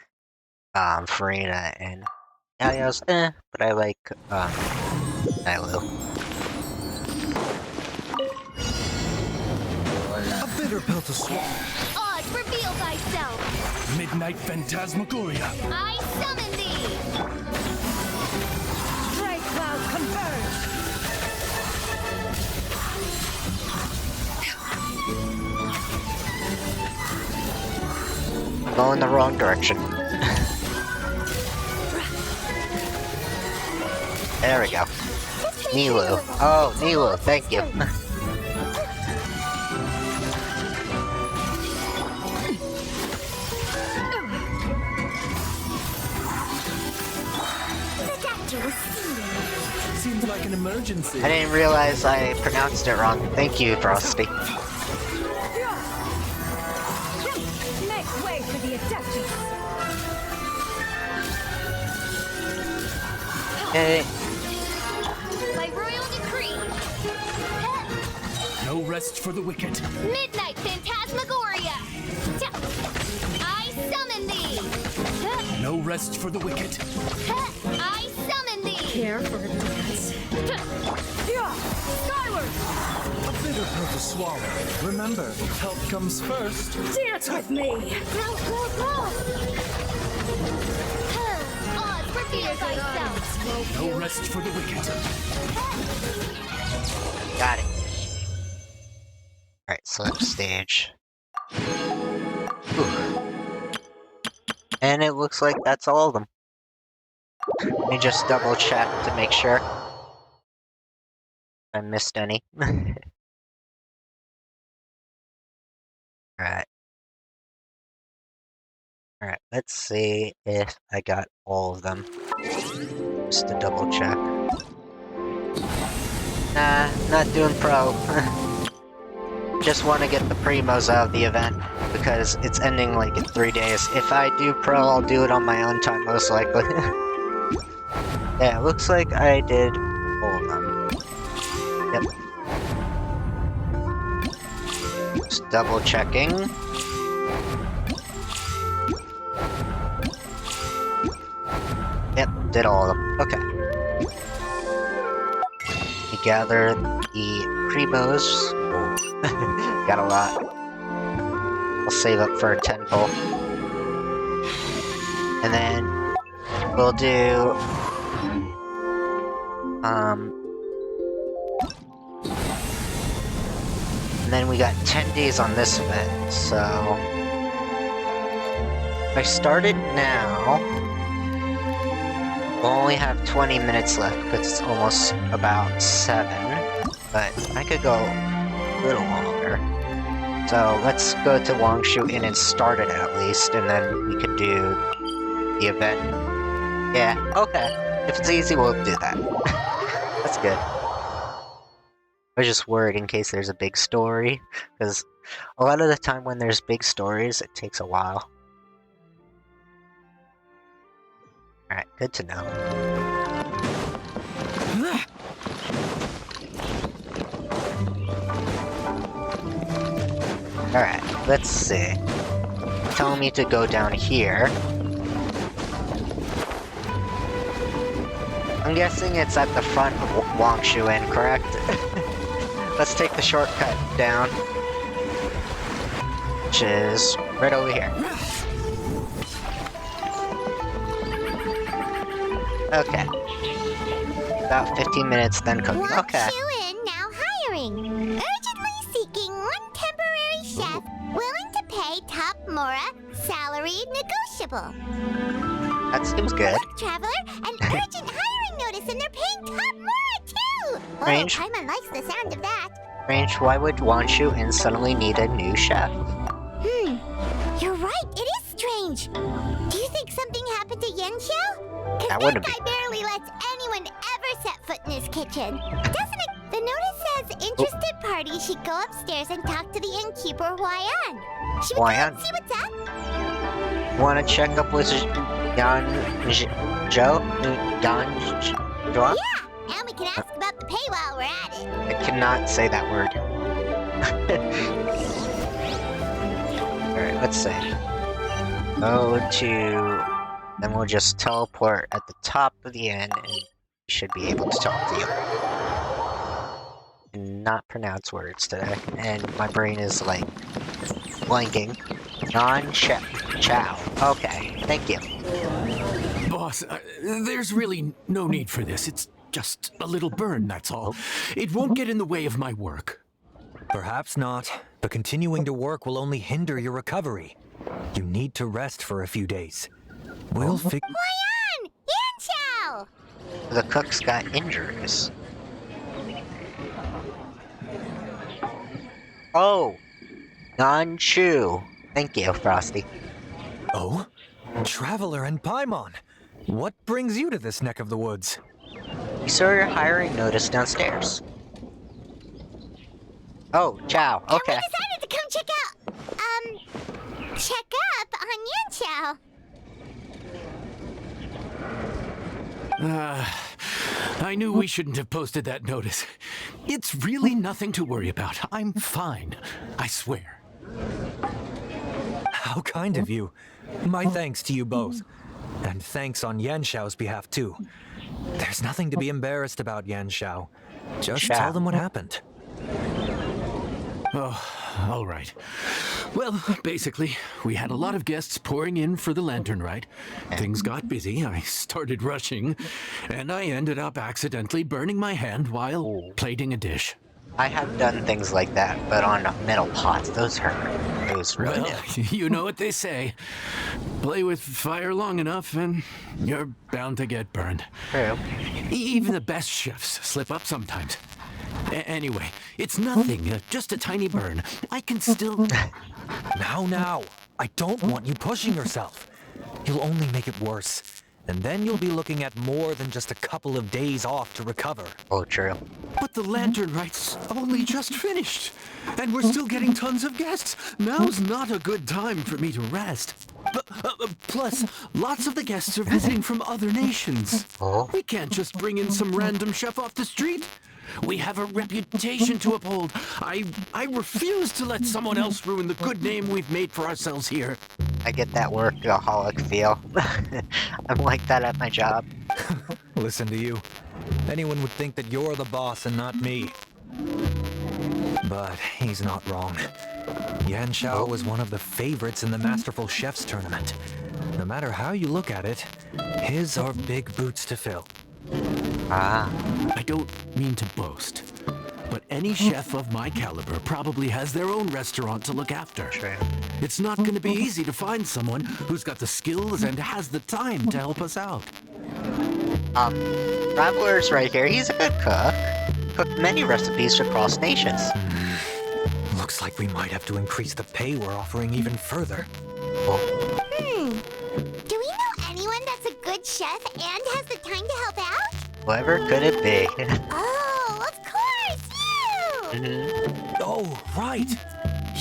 Farina and Yaoyao's but I like Nailu. A bitter pill to swallow. Oz, reveal thyself. Midnight Phantasmagoria. I summon thee. Stray cloud converge. Going the wrong direction. There we go. Nilu. Oh, Nilu, thank you. The doctor was seeing. Seems Seems like an emergency. I didn't realize I pronounced it wrong. Thank you, Frosty. Make way for the Adeptus. Hey, By royal decree. No rest for the wicked. Midnight Phantasmagoria. I summon thee. No rest for the wicked. I summon thee. Care for a dance. Skyward! A bitter pill to swallow. Remember, health comes first. Dance with me! Go, go, go. Oz, reveal thyself. No rest for the wicked. got it. Alright, select stage. Ooh. And it looks like that's all of them. Let me just double check to make sure I missed any. Alright. Alright, let's see if I got all of them. Just to double check. Nah, not doing pro. Just want to get the primos out of the event, because it's ending like in 3 days. If I do pro, I'll do it on my own time, most likely. Yeah, it looks like I did all of them. Yep. Just double checking. Yep, did all of them. Okay. We gather the primos. Oh. Got a lot. I'll save up for a 10 pull. And then we'll do and then we got 10 days on this event, so if I started now, we'll only have 20 minutes left because it's almost about 7, but I could go a little longer. So let's go to Wangshu Inn and start it at least, and then we could do the event. Yeah, okay. If it's easy, we'll do that. That's good. I was just worried in case there's a big story, because a lot of the time when there's big stories, it takes a while. Alright, good to know. Alright, let's see. Telling me to go down here. I'm guessing it's at the front of Wangshu Inn, correct? Let's take the shortcut down. Which is right over here. Okay. About 15 minutes, then cooking. Okay. Wangshu Inn now hiring. Urgently seeking one temporary chef willing to pay top Mora, salary negotiable. That seems good. Look, traveler, an urgent hiring notice, and they're paying top Mora too. Range. Oh, Paimon likes the sound of that. Range, why would Wangshu Inn suddenly need a new chef? You're right. It is strange. Do you think something happened to Yanxiao? Cause That that wouldn't guy be- barely lets anyone ever set foot in his kitchen. Doesn't it? The notice says interested parties should go upstairs and talk to the innkeeper Huayan. Should we go Huayan. and see what's up? Wanna check up with Yan Zhou? Yeah, and we can ask about the pay while we're at it. I cannot say that word. Alright, let's see. Go to... Then we'll just teleport at the top of the inn and we should be able to talk to you. Cannot pronounce words today, and my brain is like blanking. Non-chow. Okay, thank you. Boss, there's really no need for this. It's just a little burn, that's all. It won't get in the way of my work. Perhaps not, but continuing to work will only hinder your recovery. You need to rest for a few days. We'll fix. Huayan! Yanxiao! The cook's got injuries. Oh! Non-chew. Thank you, Frosty. Oh? Traveler and Paimon! What brings you to this neck of the woods? You saw your hiring notice downstairs. Oh, Chow. Okay. And we decided to come check up on Yan Xiao. I knew we shouldn't have posted that notice. It's really nothing to worry about. I'm fine. I swear. How kind of you. My thanks to you both. And thanks on Yan Xiao's behalf, too. There's nothing to be embarrassed about, Yan Xiao. Just tell them what happened. Oh, all right. Well, basically, we had a lot of guests pouring in for the lantern ride. Things got busy, I started rushing, and I ended up accidentally burning my hand while plating a dish. I have done things like that, but on metal pots. Those hurt. Those really Well, do. you know what they say. Play with fire long enough and you're bound to get burned. True. Even the best chefs slip up sometimes. Anyway, it's nothing, just a tiny burn. I can still... Now. I don't want you pushing yourself. You'll only make it worse. And then you'll be looking at more than just a couple of days off to recover. Oh, true. But the lantern right's only just finished. And we're still getting tons of guests. Now's not a good time for me to rest. Plus, lots of the guests are visiting from other nations. Oh. We can't just bring in some random chef off the street. We have a reputation to uphold. I refuse to let someone else ruin the good name we've made for ourselves here. I get that workaholic feel. I'm like that at my job. Listen to you. Anyone would think that you're the boss and not me. But he's not wrong. Yan Xiao was one of the favorites in the Masterful Chefs tournament. No matter how you look at it, his are big boots to fill. Ah. I don't mean to boast, but any chef of my caliber probably has their own restaurant to look after. True. It's not going to be easy to find someone who's got the skills and has the time to help us out. Traveler's right here. He's a good cook. Cooked many recipes across nations. Looks like we might have to increase the pay we're offering even further. Do we know anyone that's a good chef and has the time to help out? Whoever could it be? Oh, of course, you! Oh, right.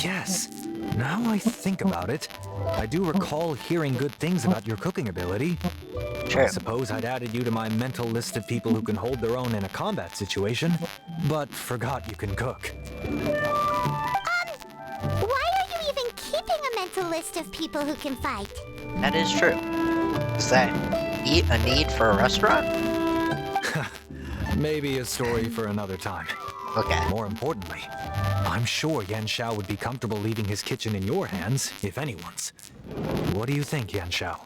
Yes. Now I think about it, I do recall hearing good things about your cooking ability. True. I suppose I'd added you to my mental list of people who can hold their own in a combat situation, but forgot you can cook. Why are you even keeping a mental list of people who can fight? That is true. Is that a need for a restaurant? Maybe a story for another time. Okay. More importantly, I'm sure Yan Xiao would be comfortable leaving his kitchen in your hands, if anyone's. What do you think, Yan Xiao?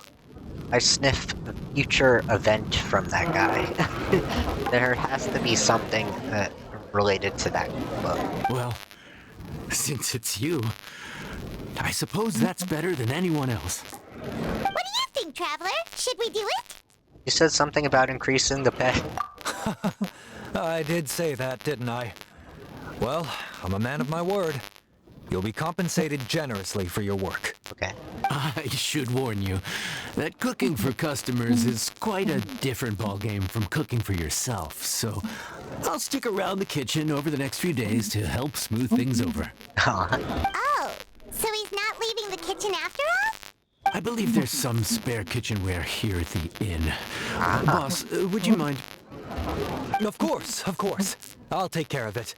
I sniffed a future event from that guy. There has to be something related to that book. Well, since it's you, I suppose that's better than anyone else. What do you think, Traveler? Should we do it? You said something about increasing the pay. I did say that, didn't I? Well, I'm a man of my word. You'll be compensated generously for your work. Okay. I should warn you that cooking for customers is quite a different ballgame from cooking for yourself, so I'll stick around the kitchen over the next few days to help smooth things over. Oh, so he's not leaving the kitchen after all? I believe there's some spare kitchenware here at the inn. Boss, would you mind? Of course, of course. I'll take care of it.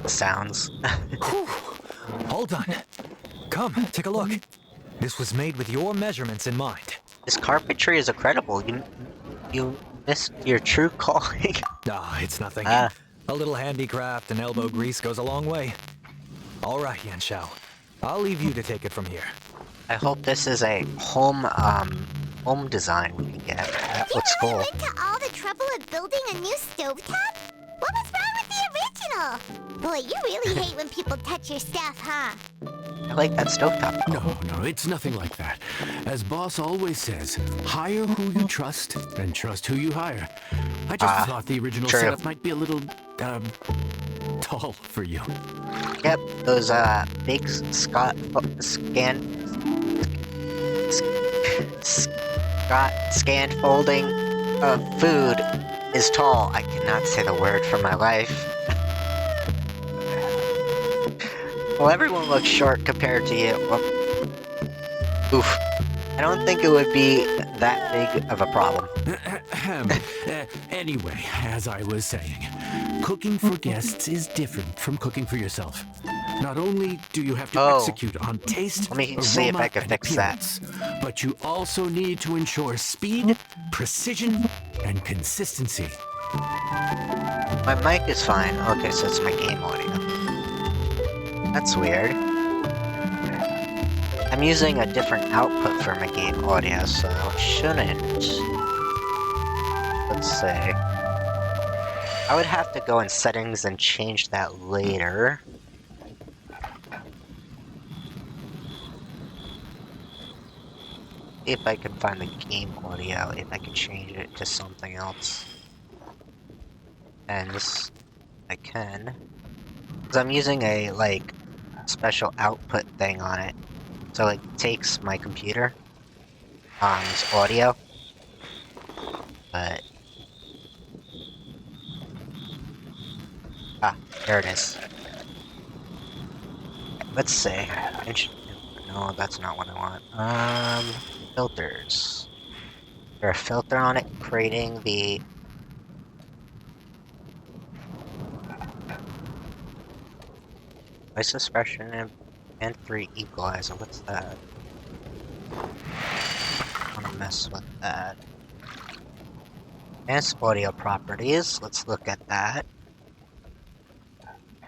Sounds. All done. Come, take a look. This was made with your measurements in mind. This carpentry is incredible. You missed your true calling. Ah, it's nothing. Ah. A little handicraft and elbow grease goes a long way. All right, Yan Xiao. I'll leave you to take it from here. I hope this is a home design we can get. That looks You really cool. went to all the trouble of building a new stovetop? What was wrong with the original? Boy, you really hate when people touch your stuff, huh? I like that stovetop. No, it's nothing like that. As Boss always says, hire who you trust and trust who you hire. I just thought the original true. setup might be a little, tall for you. Yep, those big scanned folding of food is tall. I cannot say the word for my life. Well, everyone looks short compared to you. Well, oof. I don't think it would be that big of a problem. Anyway, as I was saying, cooking for guests is different from cooking for yourself. Not only do you have to execute on taste, Let me aroma, see if I can and fix that. appearance, but you also need to ensure speed, precision, and consistency. My mic is fine. Okay, so it's my game audio. That's weird. I'm using a different output for my game audio, so it shouldn't. Let's see. I would have to go in settings and change that later. If I can find the game audio, if I can change it to something else. And this, I can. Because I'm using a, like, special output thing on it. So it takes my computer, this audio. But... ah, there it is. Let's see. No, that's not what I want. Filters. Is there a filter on it creating the... voice suppression and 3 equalizer. What's that? I wanna mess with that. Advanced audio properties. Let's look at that.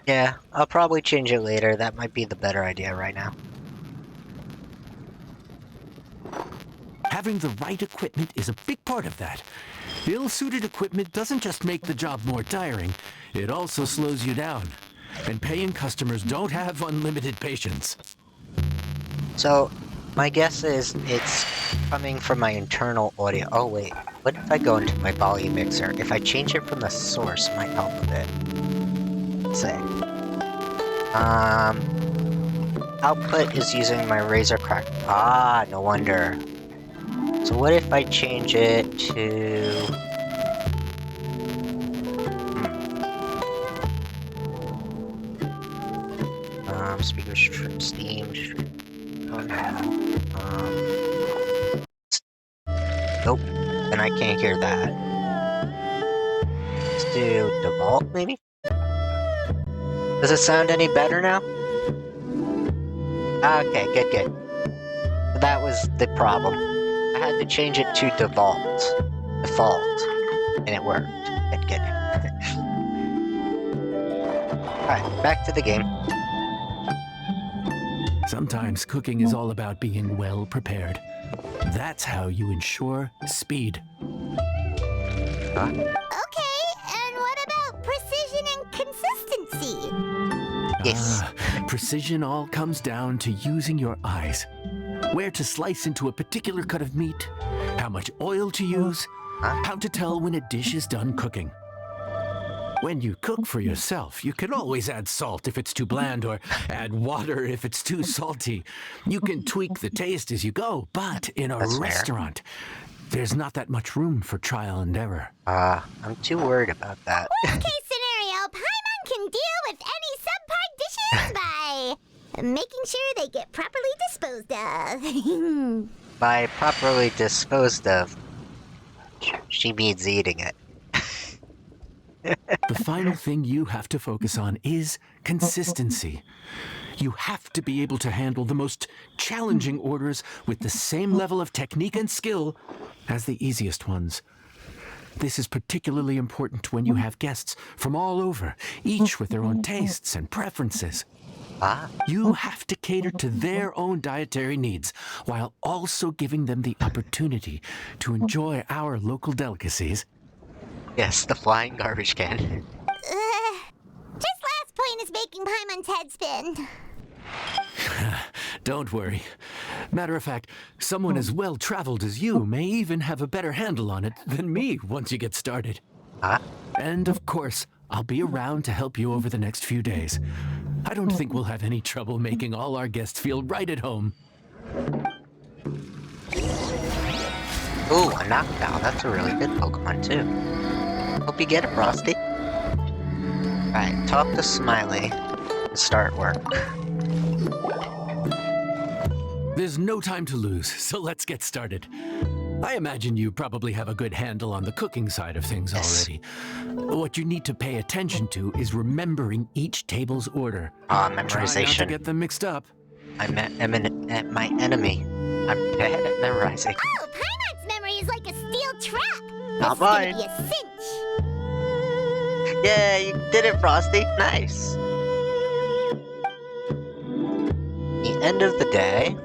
Yeah, I'll probably change it later. That might be the better idea right now. Having the right equipment is a big part of that. Ill-suited equipment doesn't just make the job more tiring, it also slows you down. And paying customers don't have unlimited patience. So, my guess is it's coming from my internal audio. Oh wait, what if I go into my volume mixer? If I change it from the source, it might help a bit. Let's see. Output is using my razor crack. Ah, no wonder. So what if I change it to... speaker steam. Nope. And I can't hear that. Let's do default, maybe? Does it sound any better now? Okay, good. That was the problem. I had to change it to default, and it worked. Good. Alright, back to the game. Sometimes cooking is all about being well prepared. That's how you ensure speed. Okay, and what about precision and consistency? Yes. Precision all comes down to using your eyes. Where to slice into a particular cut of meat, how much oil to use, how to tell when a dish is done cooking. When you cook for yourself, you can always add salt if it's too bland or add water if it's too salty. You can tweak the taste as you go, but in a restaurant, there's not that much room for trial and error. I'm too worried about that. Worst case scenario, Paimon can deal with any subpar dishes by making sure they get properly disposed of. By properly disposed of, she means eating it. The final thing you have to focus on is consistency. You have to be able to handle the most challenging orders with the same level of technique and skill as the easiest ones. This is particularly important when you have guests from all over, each with their own tastes and preferences. You have to cater to their own dietary needs, while also giving them the opportunity to enjoy our local delicacies. Yes, the flying garbage can. Just last point is making Paimon's head spin. Don't worry. Matter of fact, someone as well-traveled as you may even have a better handle on it than me once you get started. And of course, I'll be around to help you over the next few days. I don't think we'll have any trouble making all our guests feel right at home. Ooh, a knockdown. That's a really good Pokemon, too. Hope you get it, Frosty. Alright, talk to Smiley and start work. There's no time to lose, so let's get started. I imagine you probably have a good handle on the cooking side of things already. What you need to pay attention to is remembering each table's order. Try not to Memorization. get them mixed up. My enemy. I'm bad at memorizing. Oh, Paimon's memory is like a steel trap. Not This is mine. gonna be a cinch. Yeah, you did it, Frosty. Nice. The end of the day.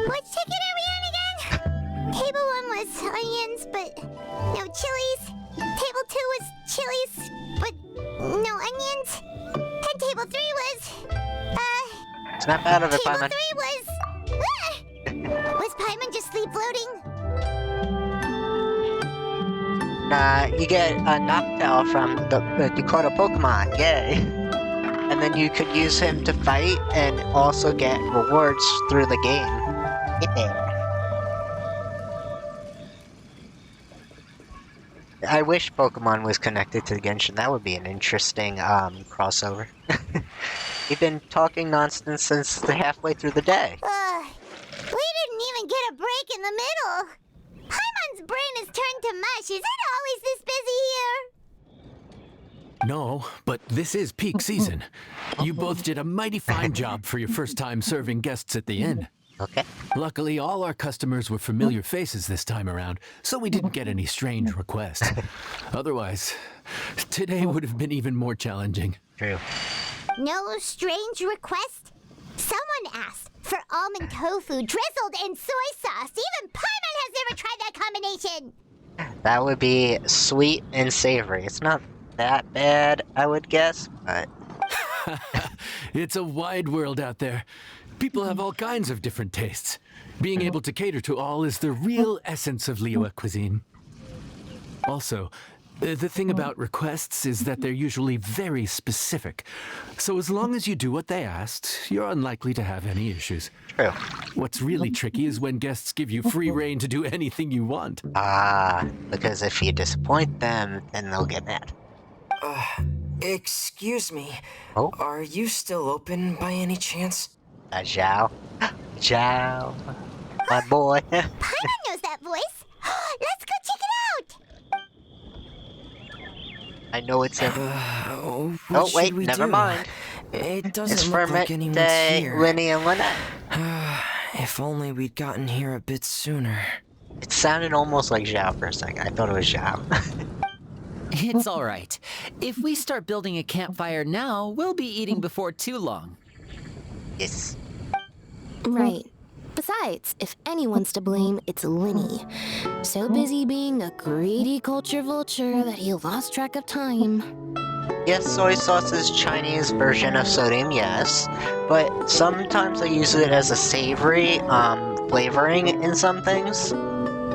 Which ticket are we on again? Table 1 was onions, but no chilies. Table 2 was chilies, but no onions. And table 3 was, Snap out of it, table Paimon. 3 was, was Paimon just sleep floating? You get a knockdown from you caught a Pokemon, yay! And then you could use him to fight and also get rewards through the game. Yeah. I wish Pokemon was connected to Genshin. That would be an interesting crossover. We've been talking nonsense since halfway through the day. We didn't even get a break in the middle. Paimon's brain is turned to mush. Is it always this busy here? No, but this is peak season. You both did a mighty fine job for your first time serving guests at the inn. Okay. Luckily, all our customers were familiar faces this time around, so we didn't get any strange requests. Otherwise, today would have been even more challenging. True. No strange request? Someone asked for almond tofu drizzled in soy sauce. Even Paimon has never tried that combination. That would be sweet and savory. It's not that bad, I would guess, but It's a wide world out there. People have all kinds of different tastes. Being able to cater to all is the real essence of Liyue cuisine. Also, the thing about requests is that they're usually very specific. So as long as you do what they asked, you're unlikely to have any issues. true. What's really tricky is when guests give you free rein to do anything you want. Because if you disappoint them, then they'll get mad. Excuse me. Oh? Are you still open by any chance? Zhao. Zhao. My boy. Paimon knows that voice. Let's go check it out. I know it's him. What Oh, should wait, we never do? mind. It doesn't It's look for like anyone's Midday, here. Winnie, and Lynette. If only we'd gotten here a bit sooner. It sounded almost like Zhao for a second. I thought it was Zhao. It's all right. If we start building a campfire now, we'll be eating before too long. Yes. Right. Besides, if anyone's to blame, it's Linny. So busy being a greedy culture vulture that he lost track of time. Yes, soy sauce is Chinese version of sodium, yes. But sometimes I use it as a savory flavoring in some things.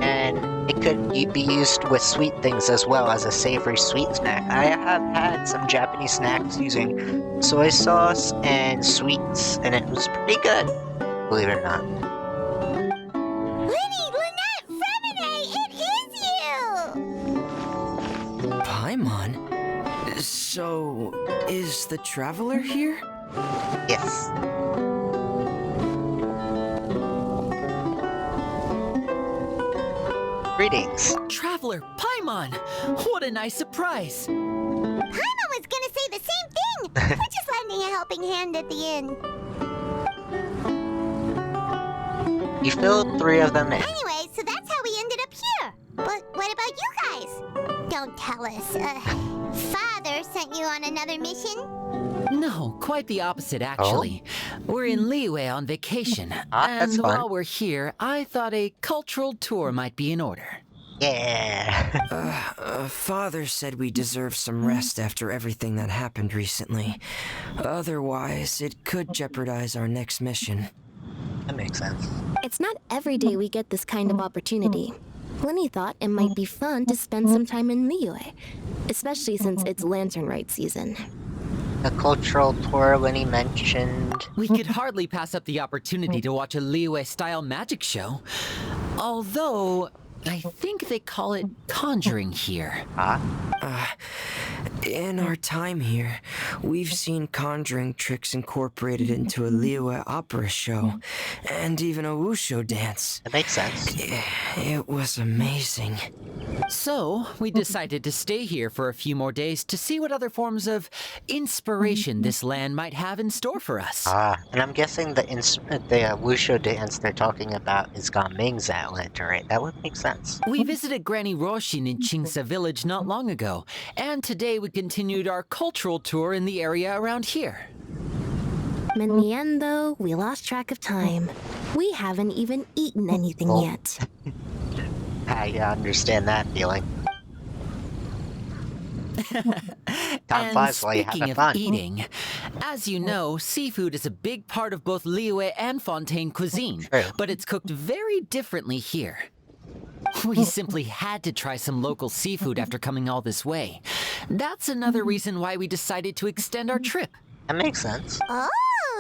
And it could be used with sweet things as well as a savory sweet snack. I have had some Japanese snacks using soy sauce and sweets, and it was pretty good, believe it or not. Linny, Lynette, Fremine, it is you! Paimon? So, is the traveler here? Yes. Greetings. Traveler, Paimon! What a nice surprise! Paimon was gonna say the same thing. We're just lending a helping hand at the end. You filled 3 of them in. Anyway, so that's how we ended up here. But what about you guys? Don't tell us. Father sent you on another mission? No, quite the opposite, actually. We're in Liyue on vacation. That's and fun. while we're here, I thought a cultural tour might be in order. Yeah. Father said we deserve some rest after everything that happened recently. Otherwise, it could jeopardize our next mission. That makes sense. It's not every day we get this kind of opportunity. Linny thought it might be fun to spend some time in Liyue, especially since it's Lantern Rite season. The cultural tour Winnie mentioned friend. We could hardly pass up the opportunity to watch a Liyue-style magic show. Although, I think they call it conjuring here. In our time here, we've seen conjuring tricks incorporated into a Liyue opera show, and even a wushu dance. That makes sense. It was amazing. So, we decided to stay here for a few more days to see what other forms of inspiration this land might have in store for us. And I'm guessing the wushu dance they're talking about is Gong Ming's lantern, right? That would make sense. We visited Granny Roshin in Qingsa village not long ago, and today we continued our cultural tour in the area around here. In the end, though, we lost track of time. We haven't even eaten anything yet. I understand that feeling. Time flies while you're having fun. Speaking of eating, as you know, seafood is a big part of both Liyue and Fontaine cuisine, True. but it's cooked very differently here. We simply had to try some local seafood after coming all this way. That's another reason why we decided to extend our trip. That makes sense. Oh,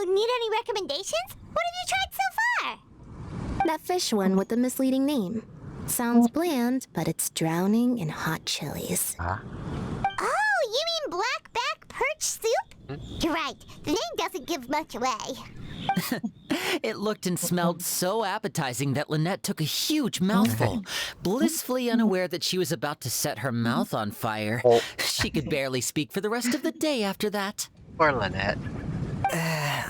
need any recommendations? What have you tried so far? That fish one with the misleading name. Sounds bland, but it's drowning in hot chilies. Oh, you mean blackback perch soup? You're right. The name doesn't give much away. It looked and smelled so appetizing that Lynette took a huge mouthful, blissfully unaware that she was about to set her mouth on fire. She could barely speak for the rest of the day after that. Poor Lynette.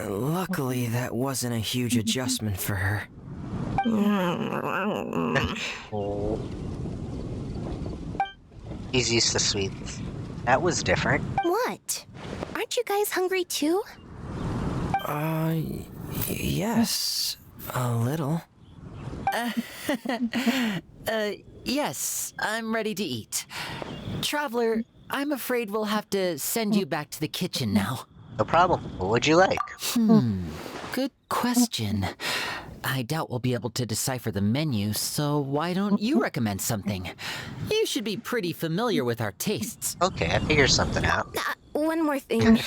Luckily, that wasn't a huge adjustment for her. He's used to sweets. That was different. What? Aren't you guys hungry too? Yes, a little. Yes, I'm ready to eat. Traveler, I'm afraid we'll have to send you back to the kitchen now. No problem. What would you like? Good question. I doubt we'll be able to decipher the menu, so why don't you recommend something? You should be pretty familiar with our tastes. Okay, I figured something out. One more thing.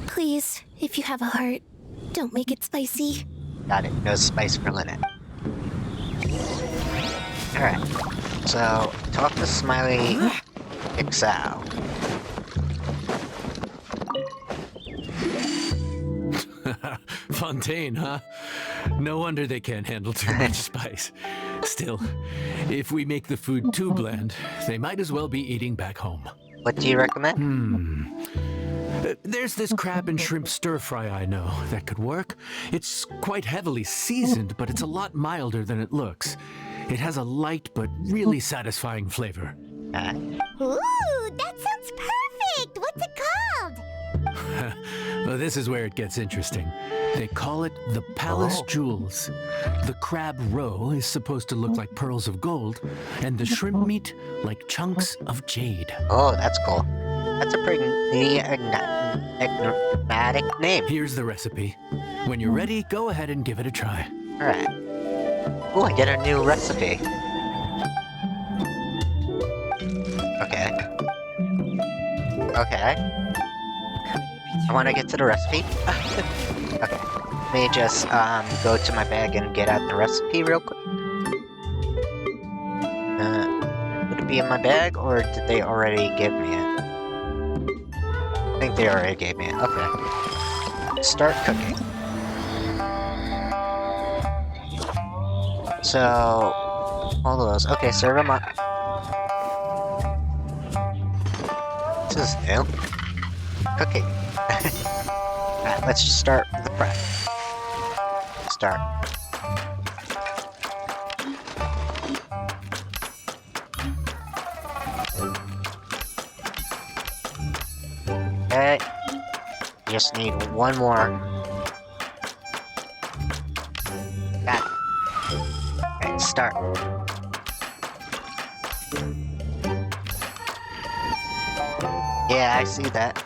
Please, if you have a heart, don't make it spicy. Got it. No spice for Lynette. Alright. So, talk to Smiley Ixao. Fontaine, huh? No wonder they can't handle too much spice. Still, if we make the food too bland, they might as well be eating back home. What do you recommend? There's this crab and shrimp stir-fry I know that could work. It's quite heavily seasoned, but it's a lot milder than it looks. It has a light but really satisfying flavor. Ooh, that sounds perfect! What's it called? Well, this is where it gets interesting. They call it the Palace Jewels. The crab roe is supposed to look like pearls of gold, and the shrimp meat like chunks of jade. Oh, that's cool. That's a pretty enigmatic name. Here's the recipe. When you're ready, go ahead and give it a try. Alright. Oh, I get a new recipe. Okay. Okay. I want to get to the recipe. Okay. Let me just go to my bag and get out the recipe real quick. Would it be in my bag, or did they already give me it? I think they already gave me it. Okay. Start cooking. So, all of those. Okay, serve them up. This is new. Cooking. Alright, let's just start with the prep. Start. Okay. Just need one more. Got it. Okay, start. Yeah, I see that.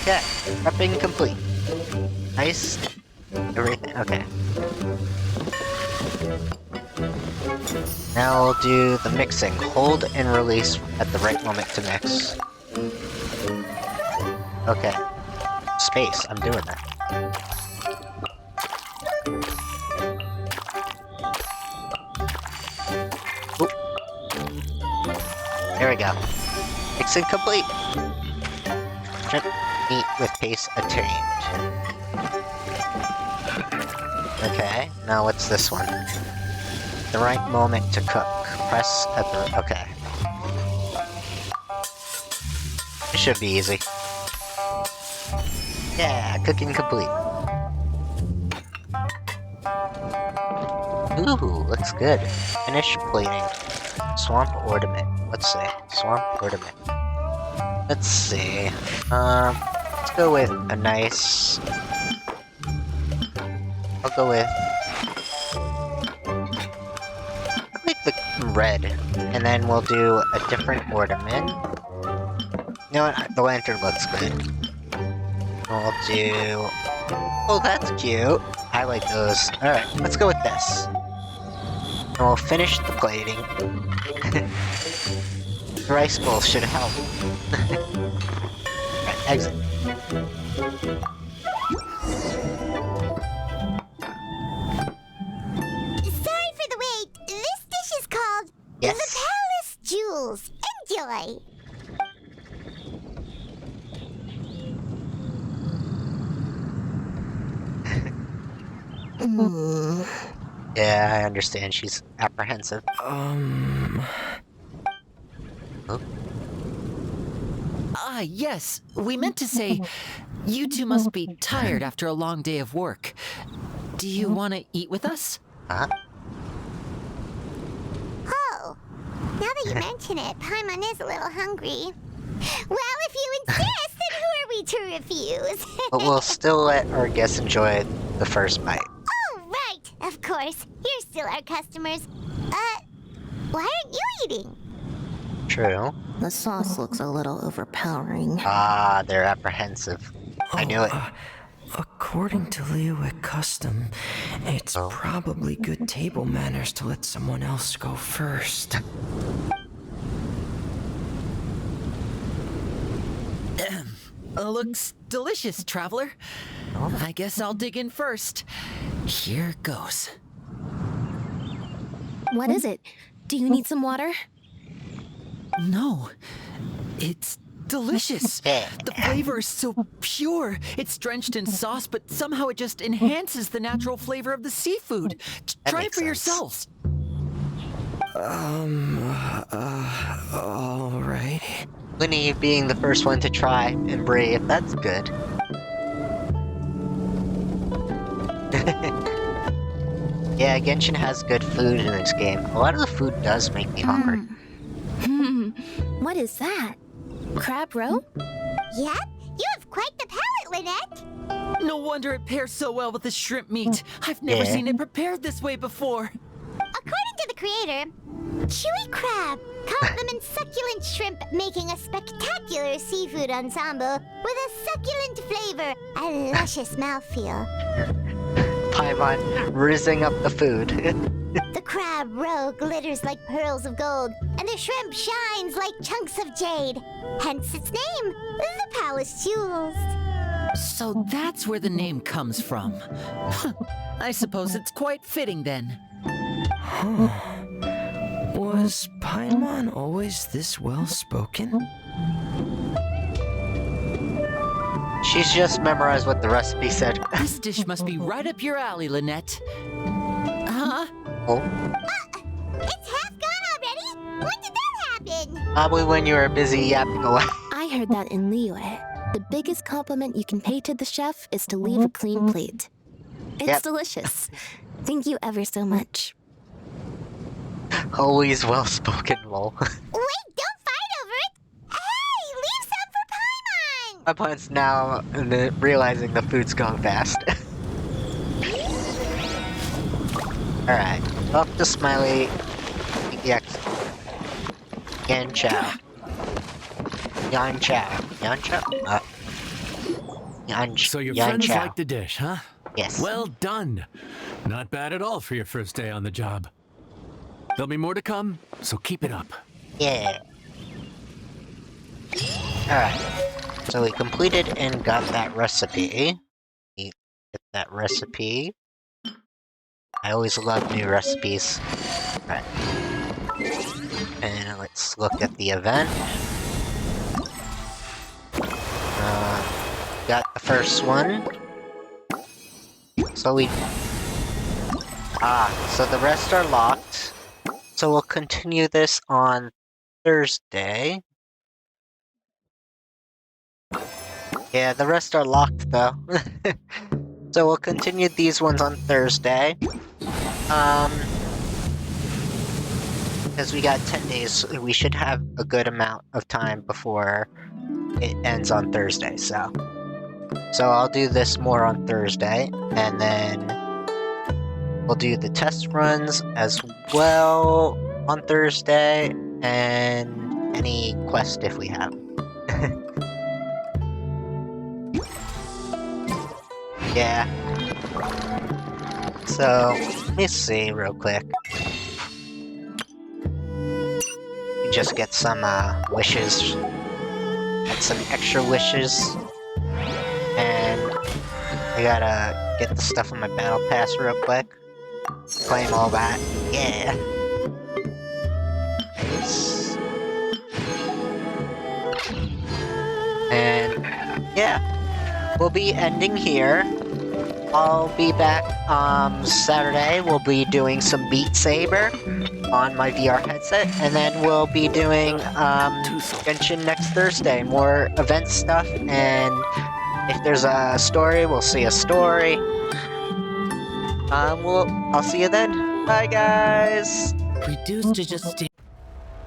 Okay, prepping complete. Nice. Everything, okay. Now we'll do the mixing. Hold and release at the right moment to mix. Okay. Space, I'm doing that. Oop. There we go. Mixing complete. Shrimp meat with pace attained. Okay, now what's this one? The right moment to cook. Press at the... okay. It should be easy. Yeah, cooking complete. Ooh, looks good. Finish plating. Swamp ornament. Let's see. Swamp ornament. Let's see. Let's go with a nice... I'll go with... I like the red. And then we'll do a different ornament. You know what? The lantern looks good. We'll do... oh, that's cute. I like those. Alright, let's go with this. And we'll finish the plating. The rice bowl should help. Alright, exit. Sorry for the wait. This dish is called Yes. the Palace Jewels. Enjoy. Yeah, I understand. She's apprehensive. Oh. Ah, yes. We meant to say, you two must be tired after a long day of work. Do you want to eat with us? Huh? Oh, now that you mention it, Paimon is a little hungry. Well, if you insist, then who are we to refuse? But we'll still let our guests enjoy the first bite. Oh, right, of course. You're still our customers. Why aren't you eating? True. The sauce looks a little overpowering. Ah, they're apprehensive. I knew it. According to Liyue custom, it's probably good table manners to let someone else go first. Looks delicious, traveler. I guess I'll dig in first. Here goes. What is it? Do you need some water? No, it's delicious. The flavor is so pure. It's drenched in sauce, but somehow it just enhances the natural flavor of the seafood. Try it for yourselves. All right. Winnie being the first one to try and brave, that's good. Yeah, Genshin has good food in this game. A lot of the food does make me hungry. What is that? Crab roe? Yep, you have quite the palate, Lynette. No wonder it pairs so well with the shrimp meat. I've never Yeah. seen it prepared this way before. According to the creator, chewy crab, compliment succulent shrimp, making a spectacular seafood ensemble with a succulent flavor and luscious mouthfeel. Paimon rizzing up the food. The crab roe glitters like pearls of gold, and the shrimp shines like chunks of jade. Hence its name, the Palace Jewels. So that's where the name comes from. I suppose it's quite fitting then. Was Paimon always this well-spoken? She's just memorized what the recipe said. This dish must be right up your alley, Lynette. Huh? Oh, It's half gone already? When did that happen? probably when you were busy yapping away. I heard that in Liyue. The biggest compliment you can pay to the chef is to leave a clean plate. It's Yep. delicious. Thank you ever so much. Always well-spoken, lol. Wait, don't fight over it! Hey, leave some for Paimon! Paimon's now realizing the food's gone fast. Alright, up to Smiley. Yan Chow. Yan Chow. Yan Chow? So your Yan friends Chow. like the dish, huh? Yes. Well done. Not bad at all for your first day on the job. There'll be more to come, so keep it up. Yeah. Alright. So we completed and got that recipe. We get that recipe. I always love new recipes. Right. And let's look at the event. Got the first one. So so the rest are locked. So we'll continue this on Thursday. Yeah, the rest are locked though. So we'll continue these ones on Thursday. Because we got 10 days, we should have a good amount of time before it ends on Thursday, so I'll do this more on Thursday, and then we'll do the test runs as well on Thursday, and any quest if we have. Yeah. So, let me see real quick. Just get some wishes. Get some extra wishes. And I gotta get the stuff on my battle pass real quick. Claim all that. Yeah. Nice. And yeah, we'll be ending here. I'll be back Saturday. We'll be doing some Beat Saber on my VR headset, and then we'll be doing Genshin next Thursday. More event stuff, and if there's a story, we'll see a story. I'll see you then. Bye, guys. Reduced to just